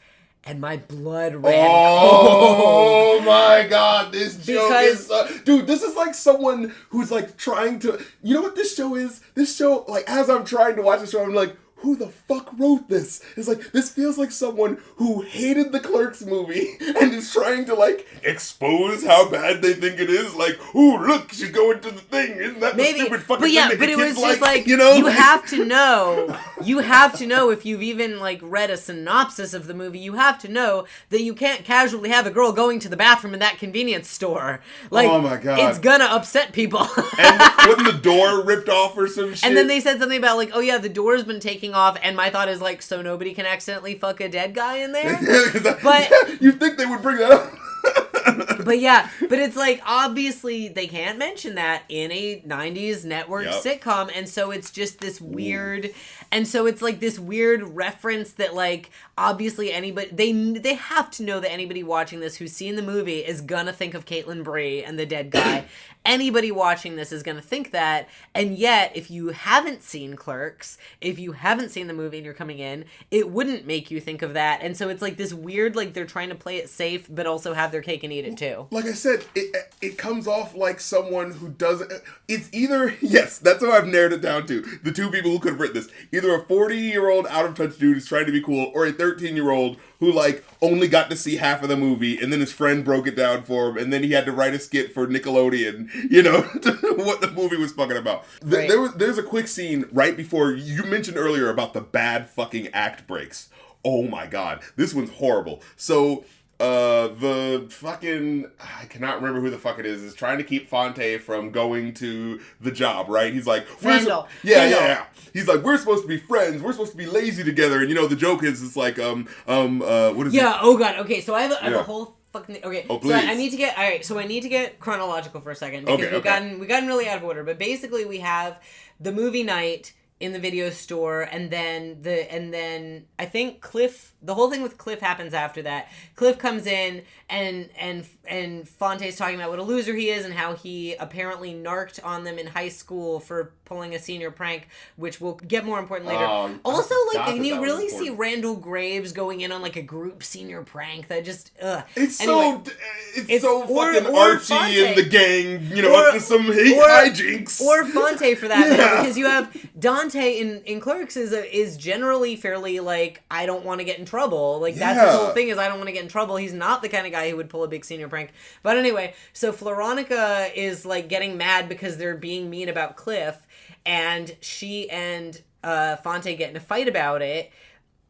And my blood ran cold. My God, this joke is... dude, this is like someone who's like trying to... You know what this show is? This show, like, as I'm trying to watch the show, I'm like, who the fuck wrote this? It's like, this feels like someone who hated the Clerks movie and is trying to, like, expose how bad they think it is. Like, ooh, look, she's going to the thing. Isn't that the stupid fucking thing that but it was just like, you know? You have to know if you've even, like, read a synopsis of the movie, you have to know that you can't casually have a girl going to the bathroom in that convenience store. Like, oh my God. It's gonna upset people. And wasn't the door ripped off or some shit? And then they said something about, like, oh yeah, the door's been taking off, and my thought is like, so nobody can accidentally fuck a dead guy in there? You'd think they would bring that up. But it's like, obviously they can't mention that in a 90s network sitcom, and so it's just this weird, and so it's like this weird reference that, like, obviously anybody, they have to know that anybody watching this who's seen the movie is gonna think of Caitlin Bree and the dead guy. Anybody watching this is gonna think that, and yet, if you haven't seen Clerks, if you haven't seen the movie and you're coming in, it wouldn't make you think of that, and so it's like this weird, like, they're trying to play it safe, but also have their cake and eat it too. Like I said, it comes off like someone who doesn't... It's either... Yes, that's how I've narrowed it down to. The two people who could have written this. Either a 40-year-old out-of-touch dude who's trying to be cool, or a 13-year-old who, like, only got to see half of the movie, and then his friend broke it down for him, and then he had to write a skit for Nickelodeon, what the movie was fucking about. Right. There's a quick scene right before... You mentioned earlier about the bad fucking act breaks. Oh my God. This one's horrible. So... the fucking, I cannot remember who the fuck it is trying to keep Fonte from going to the job, right? He's like, Randall. Yeah. He's like, we're supposed to be friends. We're supposed to be lazy together. And the joke is, it's like, what is it? Yeah, oh God. Okay, so I have a whole fucking, okay. Oh, please. So I need to get chronological for a second. Because we've gotten really out of order. But basically we have the movie night in the video store, and then I think Cliff, the whole thing with Cliff happens after that. Cliff comes in and Fonte's talking about what a loser he is and how he apparently narked on them in high school for pulling a senior prank, which we'll get more important later. Also, like, can you really see Randall Graves going in on like a group senior prank? That just It's so fucking Archie and the gang, up to some hijinks. Or Fonte for that matter, because you have Don Fonte in Clerks is generally fairly like, I don't want to get in trouble. Like, that's his whole thing, is I don't want to get in trouble. He's not the kind of guy who would pull a big senior prank. But anyway, so Floronica is like getting mad because they're being mean about Cliff, and she and Fonte get in a fight about it.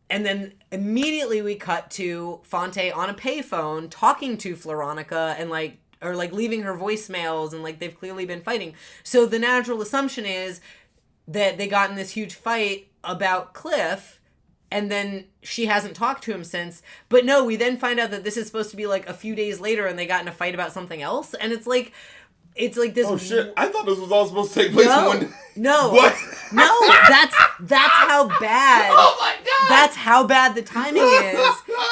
And then immediately we cut to Fonte on a payphone talking to Floronica and like, or like leaving her voicemails, and like they've clearly been fighting. So the natural assumption is that they got in this huge fight about Cliff, and then she hasn't talked to him since. But no, we then find out that this is supposed to be like a few days later, and they got in a fight about something else. And it's like this. Oh shit! I thought this was all supposed to take place in one day. No. What? No, that's how bad. Oh my god! That's how bad the timing is.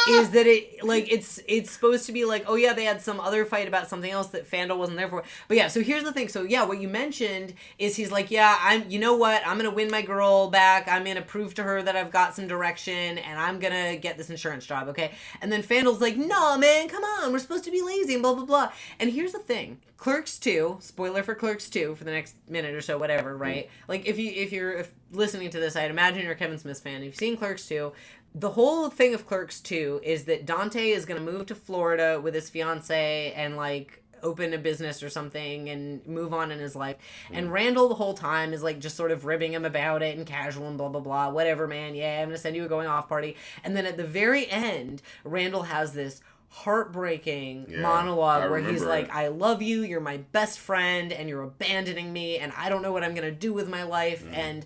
Is that it like it's supposed to be like, oh yeah, they had some other fight about something else that Fandle wasn't there for. But yeah, so here's the thing. So yeah, what you mentioned is he's like, yeah, you know what? I'm gonna win my girl back. I'm gonna prove to her that I've got some direction, and I'm gonna get this insurance job, okay? And then Fandle's like, no, man, come on, we're supposed to be lazy and blah blah blah. And here's the thing. Clerks 2, spoiler for Clerks 2 for the next minute or so, whatever, right? Like, if you're listening to this, I'd imagine you're a Kevin Smith fan. If you've seen Clerks 2, the whole thing of Clerks 2 is that Dante is going to move to Florida with his fiance and, like, open a business or something and move on in his life. And Randall the whole time is, like, just sort of ribbing him about it and casual and blah, blah, blah. Whatever, man. Yeah, I'm going to send you a going-off party. And then at the very end, Randall has this heartbreaking monologue where he's like, I love you, you're my best friend, and you're abandoning me, and I don't know what I'm gonna do with my life. And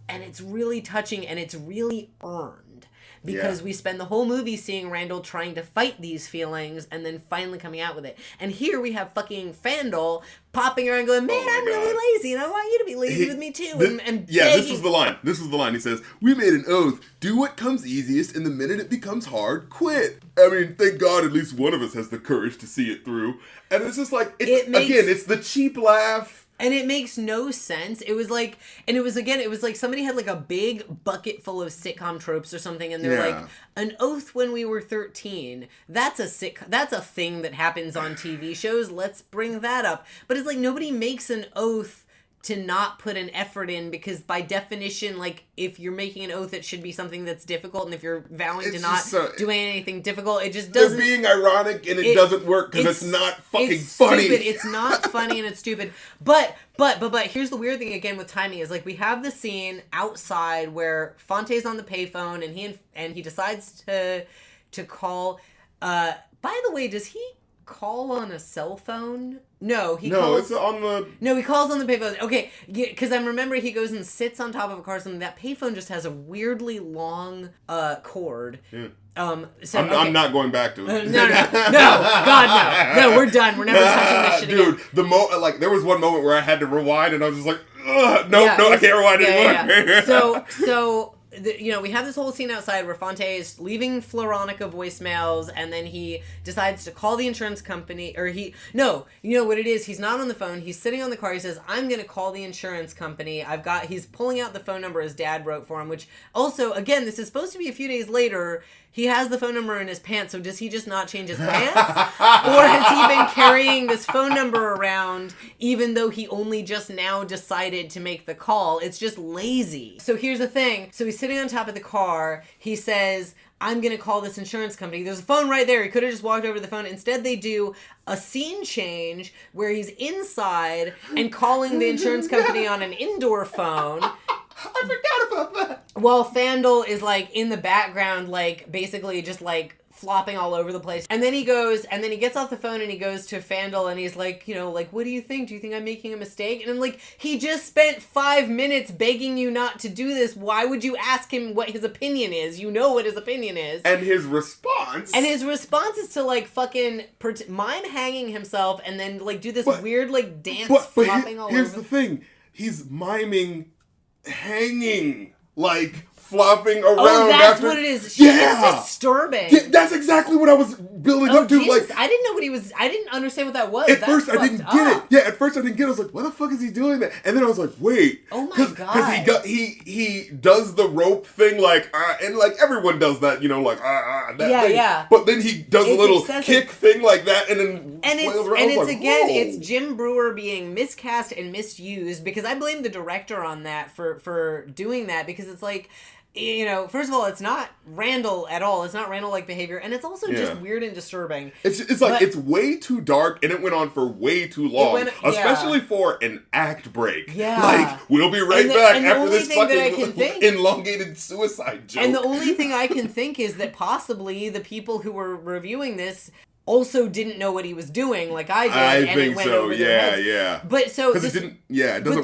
it's really touching, and it's really earned, because we spend the whole movie seeing Randall trying to fight these feelings and then finally coming out with it. And here we have fucking Fandle popping around going, man, I'm really lazy, and I want you to be lazy with me too. And this was the line. This was the line. He says, we made an oath. Do what comes easiest, and the minute it becomes hard, quit. I mean, thank God at least one of us has the courage to see it through. And it's just like, it's the cheap laugh. And it makes no sense. It was like, and it was like somebody had like a big bucket full of sitcom tropes or something, and they're like, an oath when we were 13. That's a thing that happens on TV shows. Let's bring that up. But it's like nobody makes an oath to not put an effort in, because by definition, like, if you're making an oath, it should be something that's difficult, and if you're vowing to not do anything difficult, it just doesn't. They're being ironic, and it doesn't work because it's not fucking funny. Stupid. It's not funny, and it's stupid. But here's the weird thing again with timing is, like, we have the scene outside where Fonte's on the payphone, and he decides to call. By the way, does he call on a cell phone? No, he calls on the payphone. Okay, because I remember he goes and sits on top of a car. Something that payphone just has a weirdly long cord. Yeah. I'm not going back to it. No, God, no, we're done. We're never touching this shit again. Dude, there was one moment where I had to rewind, and I was just like, I can't rewind anymore. Yeah. So. We have this whole scene outside where Fonte is leaving Floronica voicemails, and then he decides to call the insurance company, you know what it is, he's not on the phone, he's sitting on the car, he says, I'm gonna call the insurance company, he's pulling out the phone number his dad wrote for him, which also, again, this is supposed to be a few days later. He has the phone number in his pants, so does he just not change his pants? Or has he been carrying this phone number around even though he only just now decided to make the call? It's just lazy. So here's the thing. So he's sitting on top of the car. He says, I'm going to call this insurance company. There's a phone right there. He could have just walked over to the phone. Instead, they do a scene change where he's inside and calling the insurance company on an indoor phone. I forgot about that. While Fandle is, like, in the background, like, basically just, like, flopping all over the place. And then he gets off the phone and he goes to Fandle and he's like, what do you think? Do you think I'm making a mistake? And I'm like, he just spent 5 minutes begging you not to do this. Why would you ask him what his opinion is? You know what his opinion is. And his response is to, like, fucking mime hanging himself and then, like, do this weird, like, dance flopping all over. Here's the thing. He's miming hanging, like, flopping around. Oh, that's what it is. It's disturbing. That's exactly what I was building up to. Jesus. Like, I didn't know what he was. I didn't understand what that was. At first, I didn't get it. Yeah, at first I didn't get it. I was like, "Why the fuck is he doing that?" And then I was like, "Wait." Oh my god. Because he does the rope thing and like everyone does that, that thing. Yeah. But then he does a little excessive. kick thing like that, and then it's Jim Brewer being miscast and misused, because I blame the director on that for doing that, because it's like, first of all, it's not Randall at all. It's not Randall-like behavior, and it's also just weird and disturbing. It's way too dark, and it went on for way too long, especially for an act break. Yeah. Like, we'll be right back after this fucking elongated suicide joke. And the only thing I can think is that possibly the people who were reviewing this also didn't know what he was doing, like I did. I think so. Yeah. But so because it doesn't work.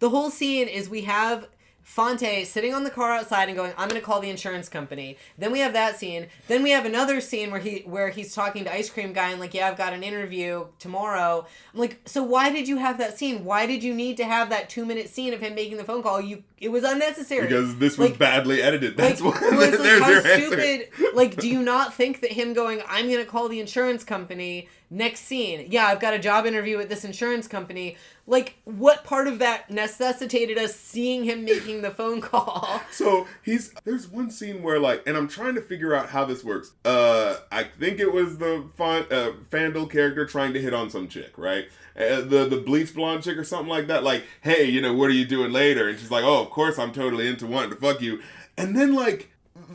The whole scene is we have Fonte sitting on the car outside and going, "I'm going to call the insurance company." Then we have that scene. Then we have another scene where he's talking to Ice Cream Guy and like, "Yeah, I've got an interview tomorrow." I'm like, so why did you have that scene? Why did you need to have that 2-minute scene of him making the phone call? It was unnecessary. Because this was badly edited. That's what. There's how stupid. Like, do you not think that him going, "I'm going to call the insurance company"? Next scene, yeah, I've got a job interview at this insurance company. Like, what part of that necessitated us seeing him making the phone call? So there's one scene where and I'm trying to figure out how this works. I think it was the Fandle character trying to hit on some chick, right? The bleach blonde chick or something like that. Like, "Hey, what are you doing later?" And she's like, "Oh, of course I'm totally into wanting to fuck you." And then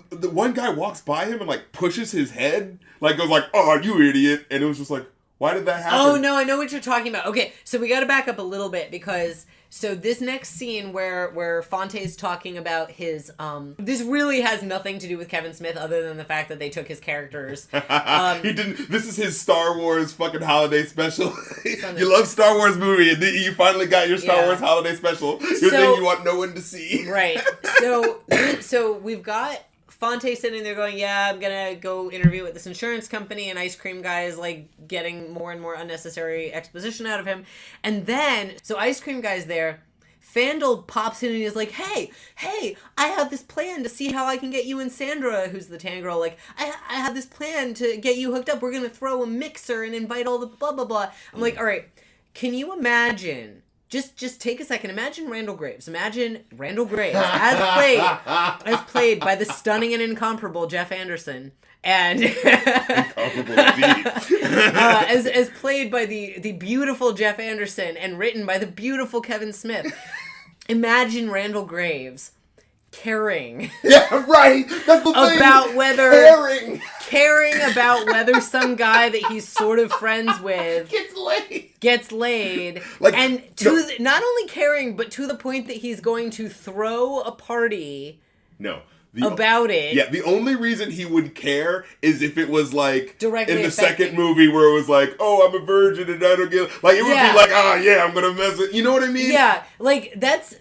the one guy walks by him and pushes his head, goes "Oh, you idiot!" And it was just like, why did that happen? Oh no, I know what you're talking about. Okay, so we got to back up a little bit, because this next scene where Fonte's talking about his this really has nothing to do with Kevin Smith other than the fact that they took his characters. He didn't. This is his Star Wars fucking holiday special. You love Star Wars movie, and you finally got your Star Wars holiday special. Your thing you want no one to see. Right. So we've got Fonte sitting there going, "Yeah, I'm gonna go interview at this insurance company," and Ice Cream Guy is getting more and more unnecessary exposition out of him. And then, so Ice Cream Guy's there. Fandle pops in and he's like, hey, I have this plan to see how I can get you and Sandra, who's the tan girl, I have this plan to get you hooked up. We're gonna throw a mixer and invite all the blah, blah, blah. I'm like, all right, can you imagine... Just take a second. Imagine Randall Graves. Imagine Randall Graves as played by the stunning and incomparable Jeff Anderson, and incomparable indeed. as played by the beautiful Jeff Anderson and written by the beautiful Kevin Smith. Imagine Randall Graves caring. Yeah, right. That's the thing. About whether caring about whether some guy that he's sort of friends with gets laid, and not only caring, but to the point that he's going to throw a party. About it. Yeah, the only reason he would care is if it was directly in the second movie where it was "Oh, I'm a virgin and I don't get..." It would be yeah, I'm gonna mess with... You know what I mean? Yeah, that's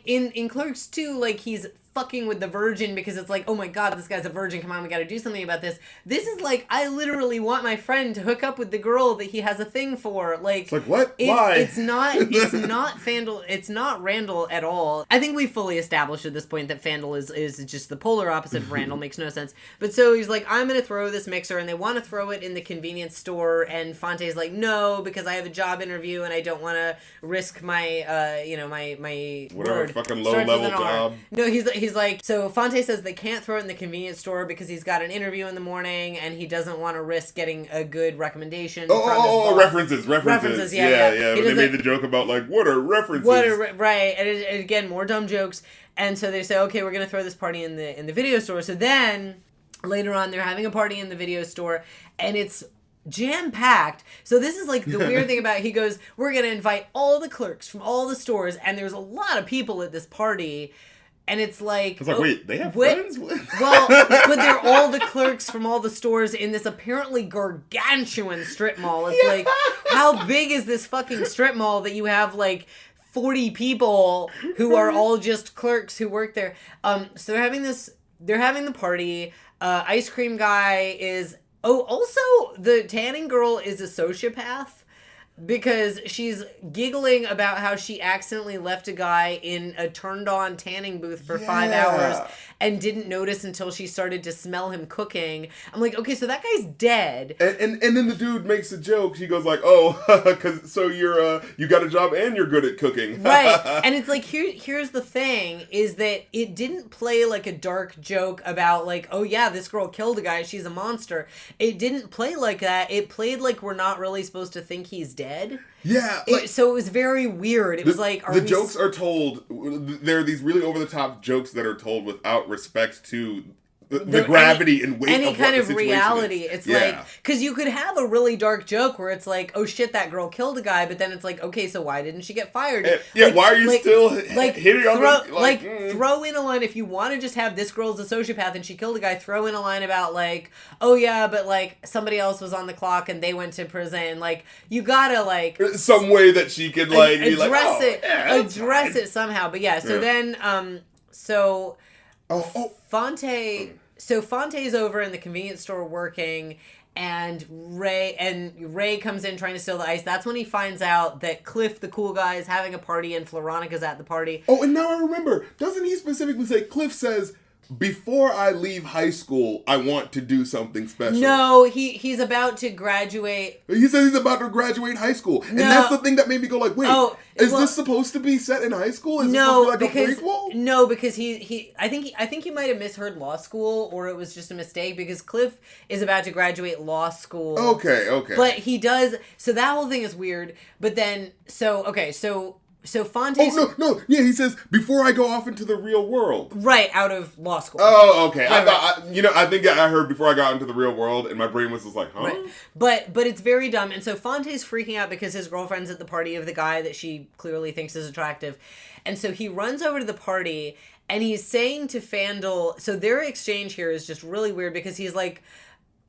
in Clerks 2, he's fucking with the virgin because it's oh my god, this guy's a virgin, come on, we gotta do something about this. This is I literally want my friend to hook up with the girl that he has a thing for. It's what? Why? It's not Fandle, it's not Randall at all. I think we fully established at this point that Fandle is just the polar opposite of Randall. Makes no sense. But so he's I'm gonna throw this mixer, and they want to throw it in the convenience store, and Fonte's no, because I have a job interview and I don't want to risk my my whatever fucking low level job. No, he's so Fonte says they can't throw it in the convenience store because he's got an interview in the morning and he doesn't want to risk getting a good recommendation from his boss. References, yeah. They made the joke about what are references? Right, and again, more dumb jokes. And so they say, okay, we're gonna throw this party in the video store. So then later on, they're having a party in the video store, and it's jam-packed. So this is the weird thing about it. He goes, we're gonna invite all the clerks from all the stores, and there's a lot of people at this party. And it's wait, they have friends? Well, but they're all the clerks from all the stores in this apparently gargantuan strip mall. It's how big is this fucking strip mall that you have 40 people who are all just clerks who work there? So they're having the party. Ice Cream Guy is... Oh, also, the tanning girl is a sociopath. because she's giggling about how she accidentally left a guy in a turned-on tanning booth for 5 hours and didn't notice until she started to smell him cooking. I'm like, okay, so that guy's dead. And then the dude makes a joke. She goes like, "Oh, so you got a job and you're good at cooking." Right. And it's like, here's the thing, is that it didn't play like a dark joke about like, oh yeah, this girl killed a guy, she's a monster. It didn't play like that. It played like we're not really supposed to think he's dead. Yeah. So it was very weird. It was like... The jokes are told... There are these really over-the-top jokes that are told without respect to the gravity and weight of any kind what of the situation reality. is. It's like... Because you could have a really dark joke where it's like, oh shit, that girl killed a guy, but then it's like, okay, so why didn't she get fired? Why are you still hitting on the... Throw in a line, if you want to just have this girl's a sociopath and she killed a guy, throw in a line about like, oh yeah, but like somebody else was on the clock and they went to prison. Like, you gotta like... Some way that she could like... address it somehow. But yeah, so then... Fonte's over in the convenience store working, and Ray comes in trying to steal the ice. That's when he finds out that Cliff, the cool guy, is having a party and Floronica's at the party. Oh, and now I remember. Doesn't he specifically say, Cliff says, before I leave high school, I want to do something special? No, he's about to graduate. He says he's about to graduate high school. And that's the thing that made me go like, wait, is this supposed to be set in high school? Is this supposed to be like a prequel? No, because I think he might have misheard law school, or it was just a mistake, because Cliff is about to graduate law school. Okay. But he does, so that whole thing is weird. But then, so Fonte's... Oh, no. Yeah, he says, before I go off into the real world. Right, out of law school. Oh, okay. I think I heard before I got into the real world, and my brain was just like, huh? Right. But it's very dumb. And so Fonte's freaking out because his girlfriend's at the party of the guy that she clearly thinks is attractive. And so he runs over to the party, and he's saying to Fandle... So their exchange here is just really weird, because he's like...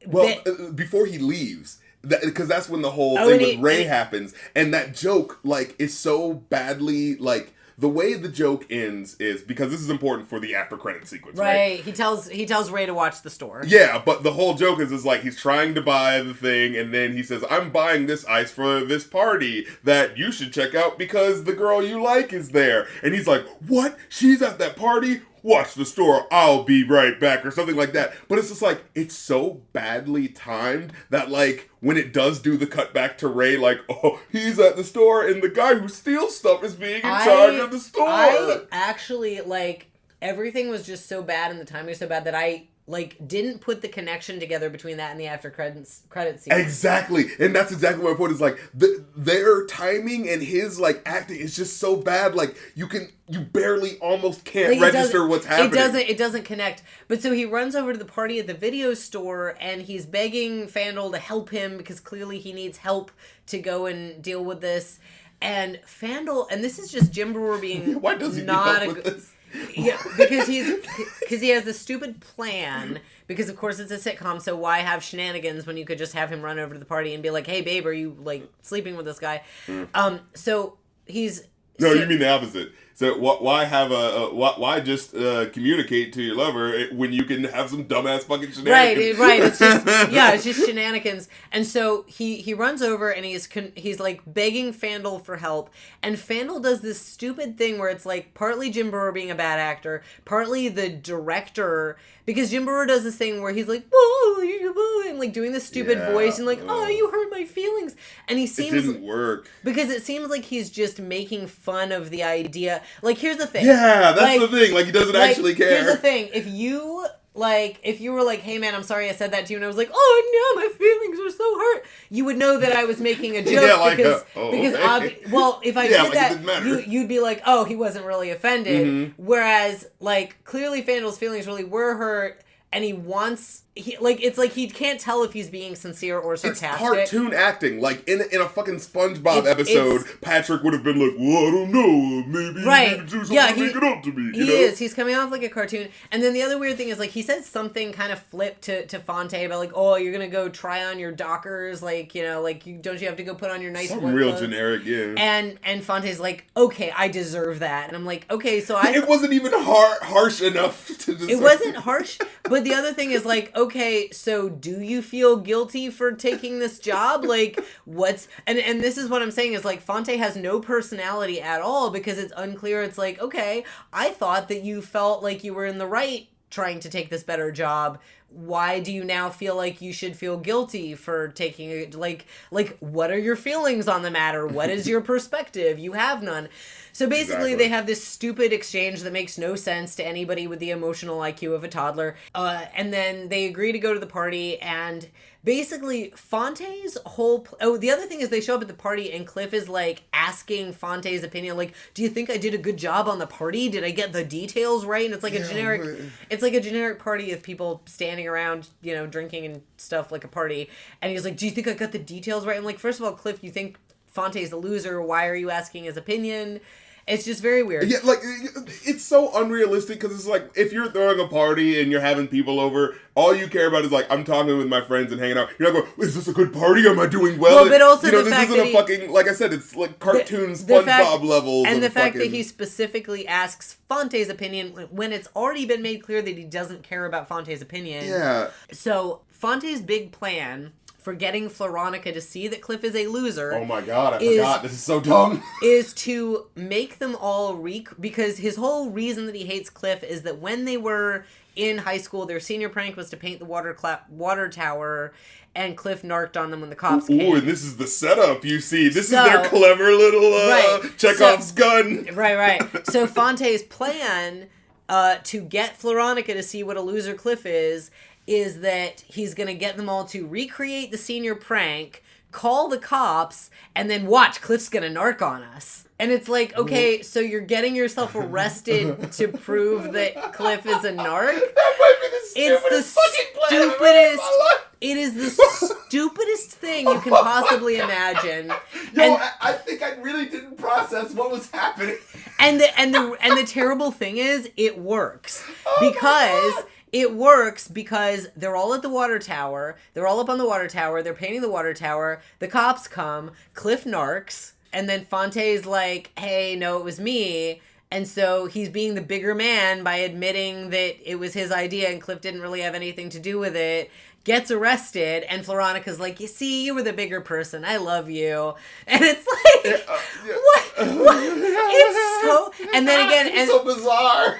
Well, before he leaves... Because that's when the whole thing with Ray happens. And that joke, like, is so badly, like... The way the joke ends is... Because this is important for the after-credit sequence, right? He tells Ray to watch the store. Yeah, but the whole joke is like, he's trying to buy the thing, and then he says, I'm buying this ice for this party that you should check out because the girl you like is there. And he's like, what? She's at that party? Watch the store, I'll be right back, or something like that. But it's just like, it's so badly timed that like, when it does do the cut back to Ray, like, oh, he's at the store and the guy who steals stuff is being in charge of the store. I actually, like, everything was just so bad and the timing was so bad that I like didn't put the connection together between that and the after credit sequence. Exactly, and that's exactly my point. Is like their timing and his like acting is just so bad. Like you barely almost can't register what's happening. It doesn't connect. But so he runs over to the party at the video store and he's begging Fandle to help him because clearly he needs help to go and deal with this. And Fandle, and this is just Jim Brewer being why does he not need a help with good. this? Yeah, because he has this stupid plan. Because of course it's a sitcom, so why have shenanigans when you could just have him run over to the party and be like, "Hey, babe, are you like sleeping with this guy?" So he's you mean the opposite. So why have why just communicate to your lover when you can have some dumbass fucking shenanigans? Right. It's just shenanigans. And so he runs over and he's like begging Fandle for help. And Fandle does this stupid thing where it's like partly Jim Brewer being a bad actor, partly the director, because Jim Brewer does this thing where he's like, whoa, and like doing this stupid voice and like, oh, you hurt my feelings. And he seems... It didn't work. Because it seems like he's just making fun of the idea. Like, here's the thing. Yeah, that's the thing. Like, he doesn't actually care. Here's the thing. If you were like, hey man, I'm sorry I said that to you, and I was like, oh no, my feelings are so hurt, you would know that I was making a joke because if I did that, you'd be like, oh, he wasn't really offended. Mm-hmm. Whereas, like, clearly Fandle's feelings really were hurt, and it's like he can't tell if he's being sincere or sarcastic. It's cartoon acting. Like in a fucking SpongeBob episode, Patrick would have been like, well, I don't know, maybe you need to do something to make it up to me. He's coming off like a cartoon. And then the other weird thing is, like, he says something kind of flipped to Fonte about like, oh, you're gonna go try on your Dockers, like, you know, like, don't you have to go put on your nice some real clothes? Generic, yeah. And Fonte's like, okay, I deserve that. And I'm like, okay, so it wasn't even harsh enough to deserve. It wasn't harsh, But the other thing is like, okay, so do you feel guilty for taking this job? Like, what's and this is what I'm saying is like Fonte has no personality at all because it's unclear. It's like, okay, I thought that you felt like you were in the right trying to take this better job. Why do you now feel like you should feel guilty for taking it? Like what are your feelings on the matter? What is your perspective? You have none. So basically, they have this stupid exchange that makes no sense to anybody with the emotional IQ of a toddler. And then they agree to go to the party, and basically, Fonte's whole... the other thing is they show up at the party, and Cliff is, like, asking Fonte's opinion, like, do you think I did a good job on the party? Did I get the details right? And it's like a generic... It's like a generic party of people standing around, you know, drinking and stuff like a party. And he's like, do you think I got the details right? I'm like, first of all, Cliff, you think Fonte's a loser. Why are you asking his opinion? It's just very weird. Yeah, like, it's so unrealistic because it's like, if you're throwing a party and you're having people over, all you care about is like, I'm talking with my friends and hanging out. You're not going, is this a good party? Am I doing well? Well, but also you know, the this fact isn't that a fucking, like I said, it's like cartoon SpongeBob levels. And the fact fucking... that he specifically asks Fonte's opinion when it's already been made clear that he doesn't care about Fonte's opinion. Yeah. So, Fonte's big plan for getting Floronica to see that Cliff is a loser. Oh my god, I forgot. This is so dumb. Is to make them all because his whole reason that he hates Cliff is that when they were in high school, their senior prank was to paint the water tower, and Cliff narked on them when the cops came. Ooh, and this is the setup, you see. This is their clever little Chekhov's gun. Right. So Fonte's plan to get Floronica to see what a loser Cliff is that he's going to get them all to recreate the senior prank, call the cops, and then watch, Cliff's going to narc on us. And it's like, okay, so you're getting yourself arrested to prove that Cliff is a narc? That might be the stupidest fucking plan I've ever in my life. It is the stupidest thing you can possibly imagine. I think I really didn't process what was happening. And the terrible thing is, it works. It works because they're all at the water tower. They're all up on the water tower. They're painting the water tower. The cops come. Cliff narcs. And then Fonte's like, hey, no, it was me. And so he's being the bigger man by admitting that it was his idea and Cliff didn't really have anything to do with it. Gets arrested. And Floronica's like, you see, you were the bigger person. I love you. And it's like, what? It's so... And then again... It's so bizarre.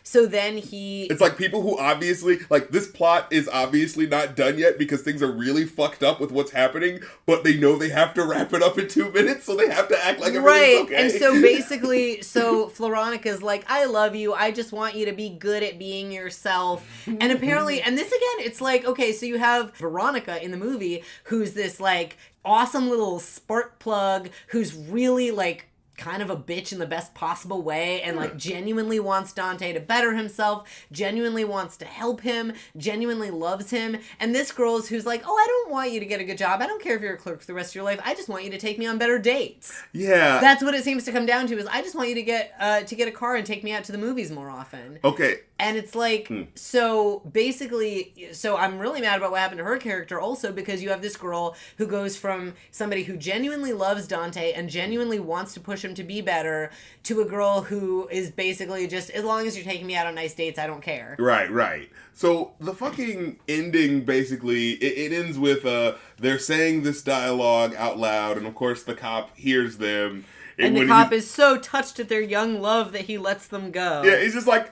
So then It's like people who obviously... Like, this plot is obviously not done yet because things are really fucked up with what's happening, but they know they have to wrap it up in 2 minutes, so they have to act like everything's okay. And so basically, Floronica's like, I love you, I just want you to be good at being yourself. And apparently... And this again, it's like, okay, so you have Veronica in the movie, who's this, like, awesome little spark plug, who's really, like... kind of a bitch in the best possible way and like genuinely wants Dante to better himself, genuinely wants to help him, genuinely loves him. And this girl's who's like, oh, I don't want you to get a good job. I don't care if you're a clerk for the rest of your life. I just want you to take me on better dates. Yeah. That's what it seems to come down to is I just want you to get a car and take me out to the movies more often. Okay. And it's like, so basically, so I'm really mad about what happened to her character also because you have this girl who goes from somebody who genuinely loves Dante and genuinely wants to push him to be better to a girl who is basically just, as long as you're taking me out on nice dates, I don't care. Right. So the fucking ending, basically, it ends with, they're saying this dialogue out loud, and of course the cop hears them. And the cop is so touched at their young love that he lets them go. Yeah, he's just like,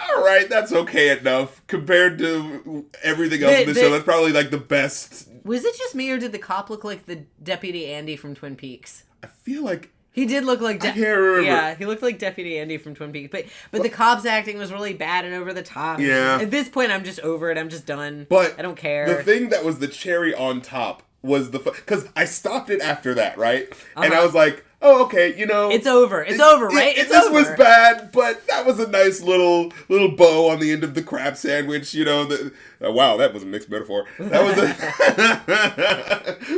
all right, that's okay enough compared to everything else in the show. That's probably like the best. Was it just me or did the cop look like the Deputy Andy from Twin Peaks? I feel like he did look like. I can't remember. Yeah, he looked like Deputy Andy from Twin Peaks. But the cop's acting was really bad and over the top. Yeah. At this point, I'm just over it. I'm just done. But I don't care. The thing that was the cherry on top was because I stopped it after that, right? And I was like, oh, okay, you know, it's over. It's over, right? It's this over. was bad, but that was a nice little bow on the end of the crab sandwich. You know, wow, that was a mixed metaphor. That was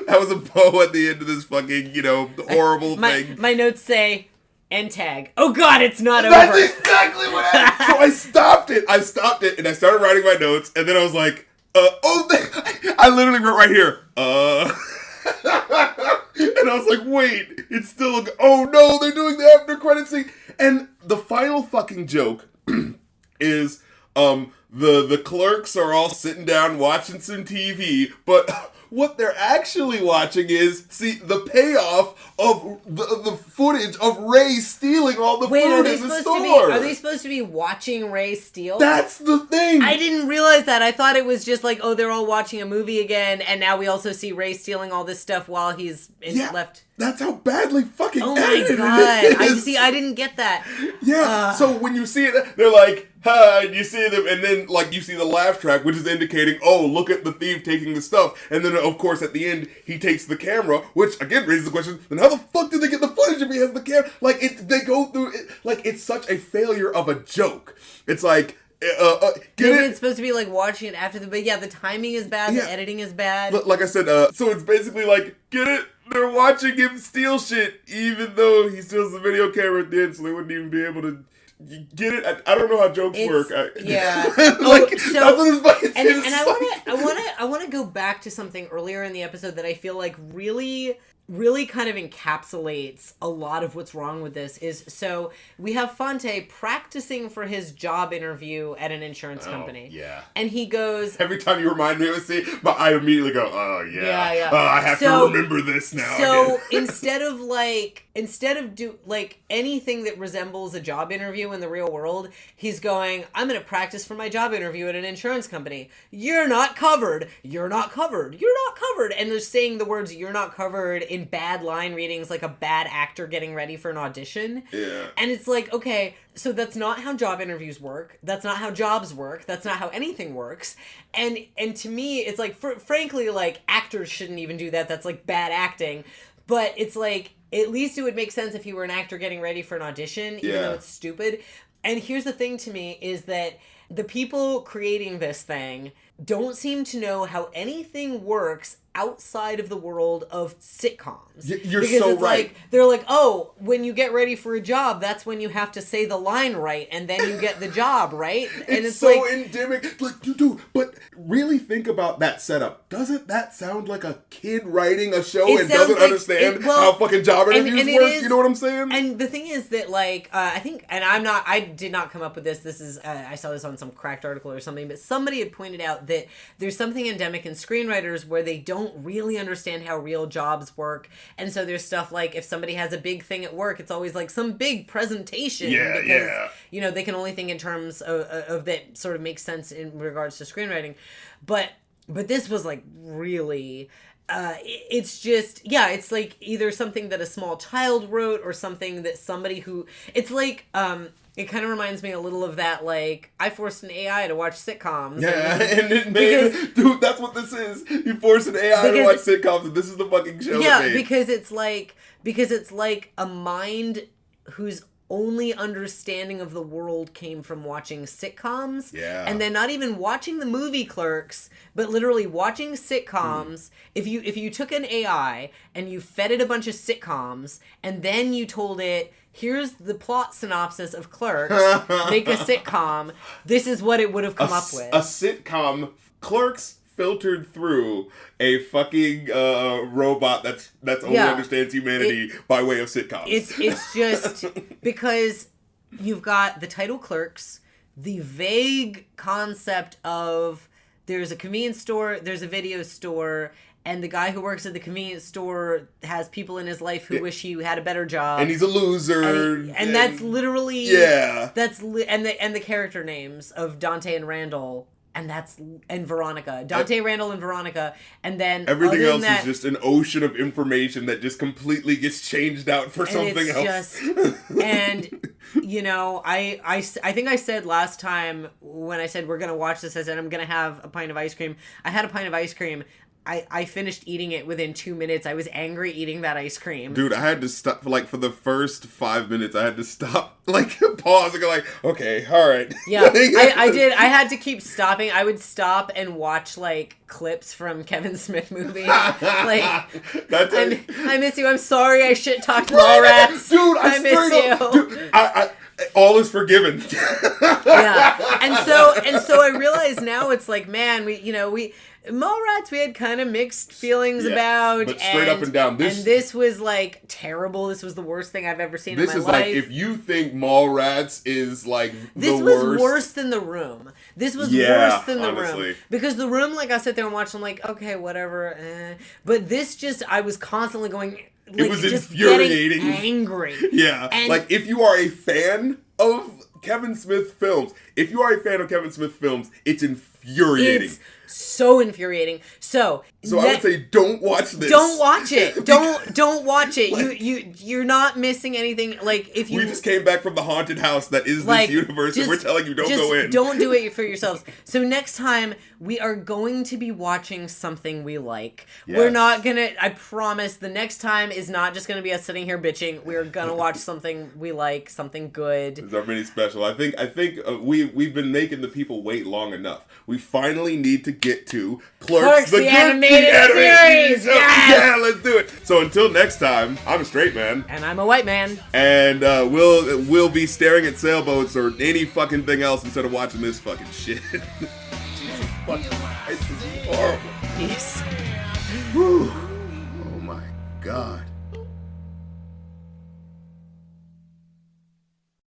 that was a bow at the end of this fucking horrible thing. My notes say. End tag. Oh God, it's not over. That's exactly what happened. So I stopped it, and I started writing my notes, and then I was like, I literally wrote right here, and I was like, wait, it's still, oh no, they're doing the after credit scene. And the final fucking joke is, the clerks are all sitting down watching some TV, but what they're actually watching is, see, the payoff of the footage of Ray stealing all the food in the store. Are they supposed to be watching Ray steal? That's the thing. I didn't realize that. I thought it was just like, oh, they're all watching a movie again, and now we also see Ray stealing all this stuff while he's left. That's how badly fucking edited it is. I didn't get that. Yeah. So when you see it, they're like, and you see them, and then like you see the laugh track, which is indicating, oh, look at the thief taking the stuff, and then of course at the end he takes the camera, which again raises the question: then how the fuck did they get the footage if he has the camera? Like they go through it, like it's such a failure of a joke. It's like. It's supposed to be like watching it after but the timing is bad, the editing is bad. Like I said, so it's basically like, get it? They're watching him steal shit, even though he steals the video camera at the end, so they wouldn't even be able to get it. I don't know how jokes work. Yeah. Like, that's what it's fucking and I want to go back to something earlier in the episode that I feel like really kind of encapsulates a lot of what's wrong with this is, so we have Fonte practicing for his job interview at an insurance company. Yeah. And he goes... Every time you remind me of a scene, but I immediately go, oh, yeah. Yeah. I have to remember this now. So instead of anything that resembles a job interview in the real world, he's going, I'm going to practice for my job interview at an insurance company. You're not covered. You're not covered. You're not covered. And they're saying the words, you're not covered, in bad line readings, like a bad actor getting ready for an audition. Yeah. And it's like, okay, so that's not how job interviews work. That's not how jobs work. That's not how anything works. And to me, it's like, frankly, like, actors shouldn't even do that. That's like bad acting. But it's like, at least it would make sense if you were an actor getting ready for an audition, even though it's stupid. And here's the thing to me is that the people creating this thing don't seem to know how anything works outside of the world of sitcoms. You're because so it's right. Like, they're like, oh, when you get ready for a job, that's when you have to say the line right, and then you get the job, right? And it's so like, endemic. Like, dude, but really think about that setup. Doesn't that sound like a kid writing a show and doesn't understand how fucking job interviews work? You know what I'm saying? And the thing is that, like, I think, and I did not come up with this. This is, I saw this on some Cracked article or something, but somebody had pointed out that there's something endemic in screenwriters where they don't really understand how real jobs work. And so there's stuff like, if somebody has a big thing at work, it's always like some big presentation. Because, you know, they can only think in terms of that sort of makes sense in regards to screenwriting. But this was like really... it's just, it's like either something that a small child wrote or something that somebody who... It's like... It kind of reminds me a little of that, like, I forced an AI to watch sitcoms. Yeah, and it made... Dude, that's what this is. You forced an AI to watch sitcoms, and this is the fucking show it made. Because it's like a mind whose only understanding of the world came from watching sitcoms. Yeah. And then not even watching the movie Clerks, but literally watching sitcoms. If you took an AI and you fed it a bunch of sitcoms, and then you told it, here's the plot synopsis of Clerks, make a sitcom, this is what it would have come up with. A sitcom, Clerks filtered through a fucking robot that's only understands humanity by way of sitcoms. It's just because you've got the title Clerks, the vague concept of there's a convenience store, there's a video store, and the guy who works at the convenience store has people in his life who wish he had a better job, and he's a loser, and that's literally that's and the character names of Dante and Randall. And Veronica. Dante, Randall, and Veronica. And then everything else is just an ocean of information that just completely gets changed out for something else. And, you know, I think I said last time when I said we're going to watch this, I said I'm going to have a pint of ice cream. I had a pint of ice cream. I finished eating it within 2 minutes. I was angry eating that ice cream. Dude, I had to stop, like, for the first 5 minutes, I had to stop, like, pause and go like, okay, all right. Yeah, I did. I had to keep stopping. I would stop and watch, like, clips from Kevin Smith movies. Like, I miss you. I'm sorry I shit-talked Mallrats. Dude, I miss you. Dude, all is forgiven. Yeah, and so I realize now it's like, man, we Mallrats we had kind of mixed feelings about, but straight up and down. This was like terrible. This was the worst thing I've ever seen in my life. This is like, if you think Mallrats is like this was worse than The Room. This was worse than The Room, because The Room, like, I sit there and watch, I'm like, okay, whatever, but this just, I was constantly going. Like, it was just infuriating. Angry. Yeah, and like, if you are a fan of Kevin Smith films, it's infuriating. It's so infuriating. So I would say, don't watch this. Don't watch it. Don't watch it. Like, you're not missing anything. Like, if you, we just came back from the haunted house that is this universe, and we're telling you don't go in. Don't do it for yourselves. So next time we are going to be watching something we like. Yes. We're not gonna. I promise. The next time is not just gonna be us sitting here bitching. We're gonna watch something we like, something good. It's our mini special. I think we've been making the people wait long enough. We finally need to get to Clerks, the animated series. Yes! Yeah, let's do it. So until next time, I'm a straight man, and I'm a white man, and we'll be staring at sailboats or any fucking thing else instead of watching this fucking shit. Jesus fucking Christ, this is horrible. Yes. Whew. Oh my God.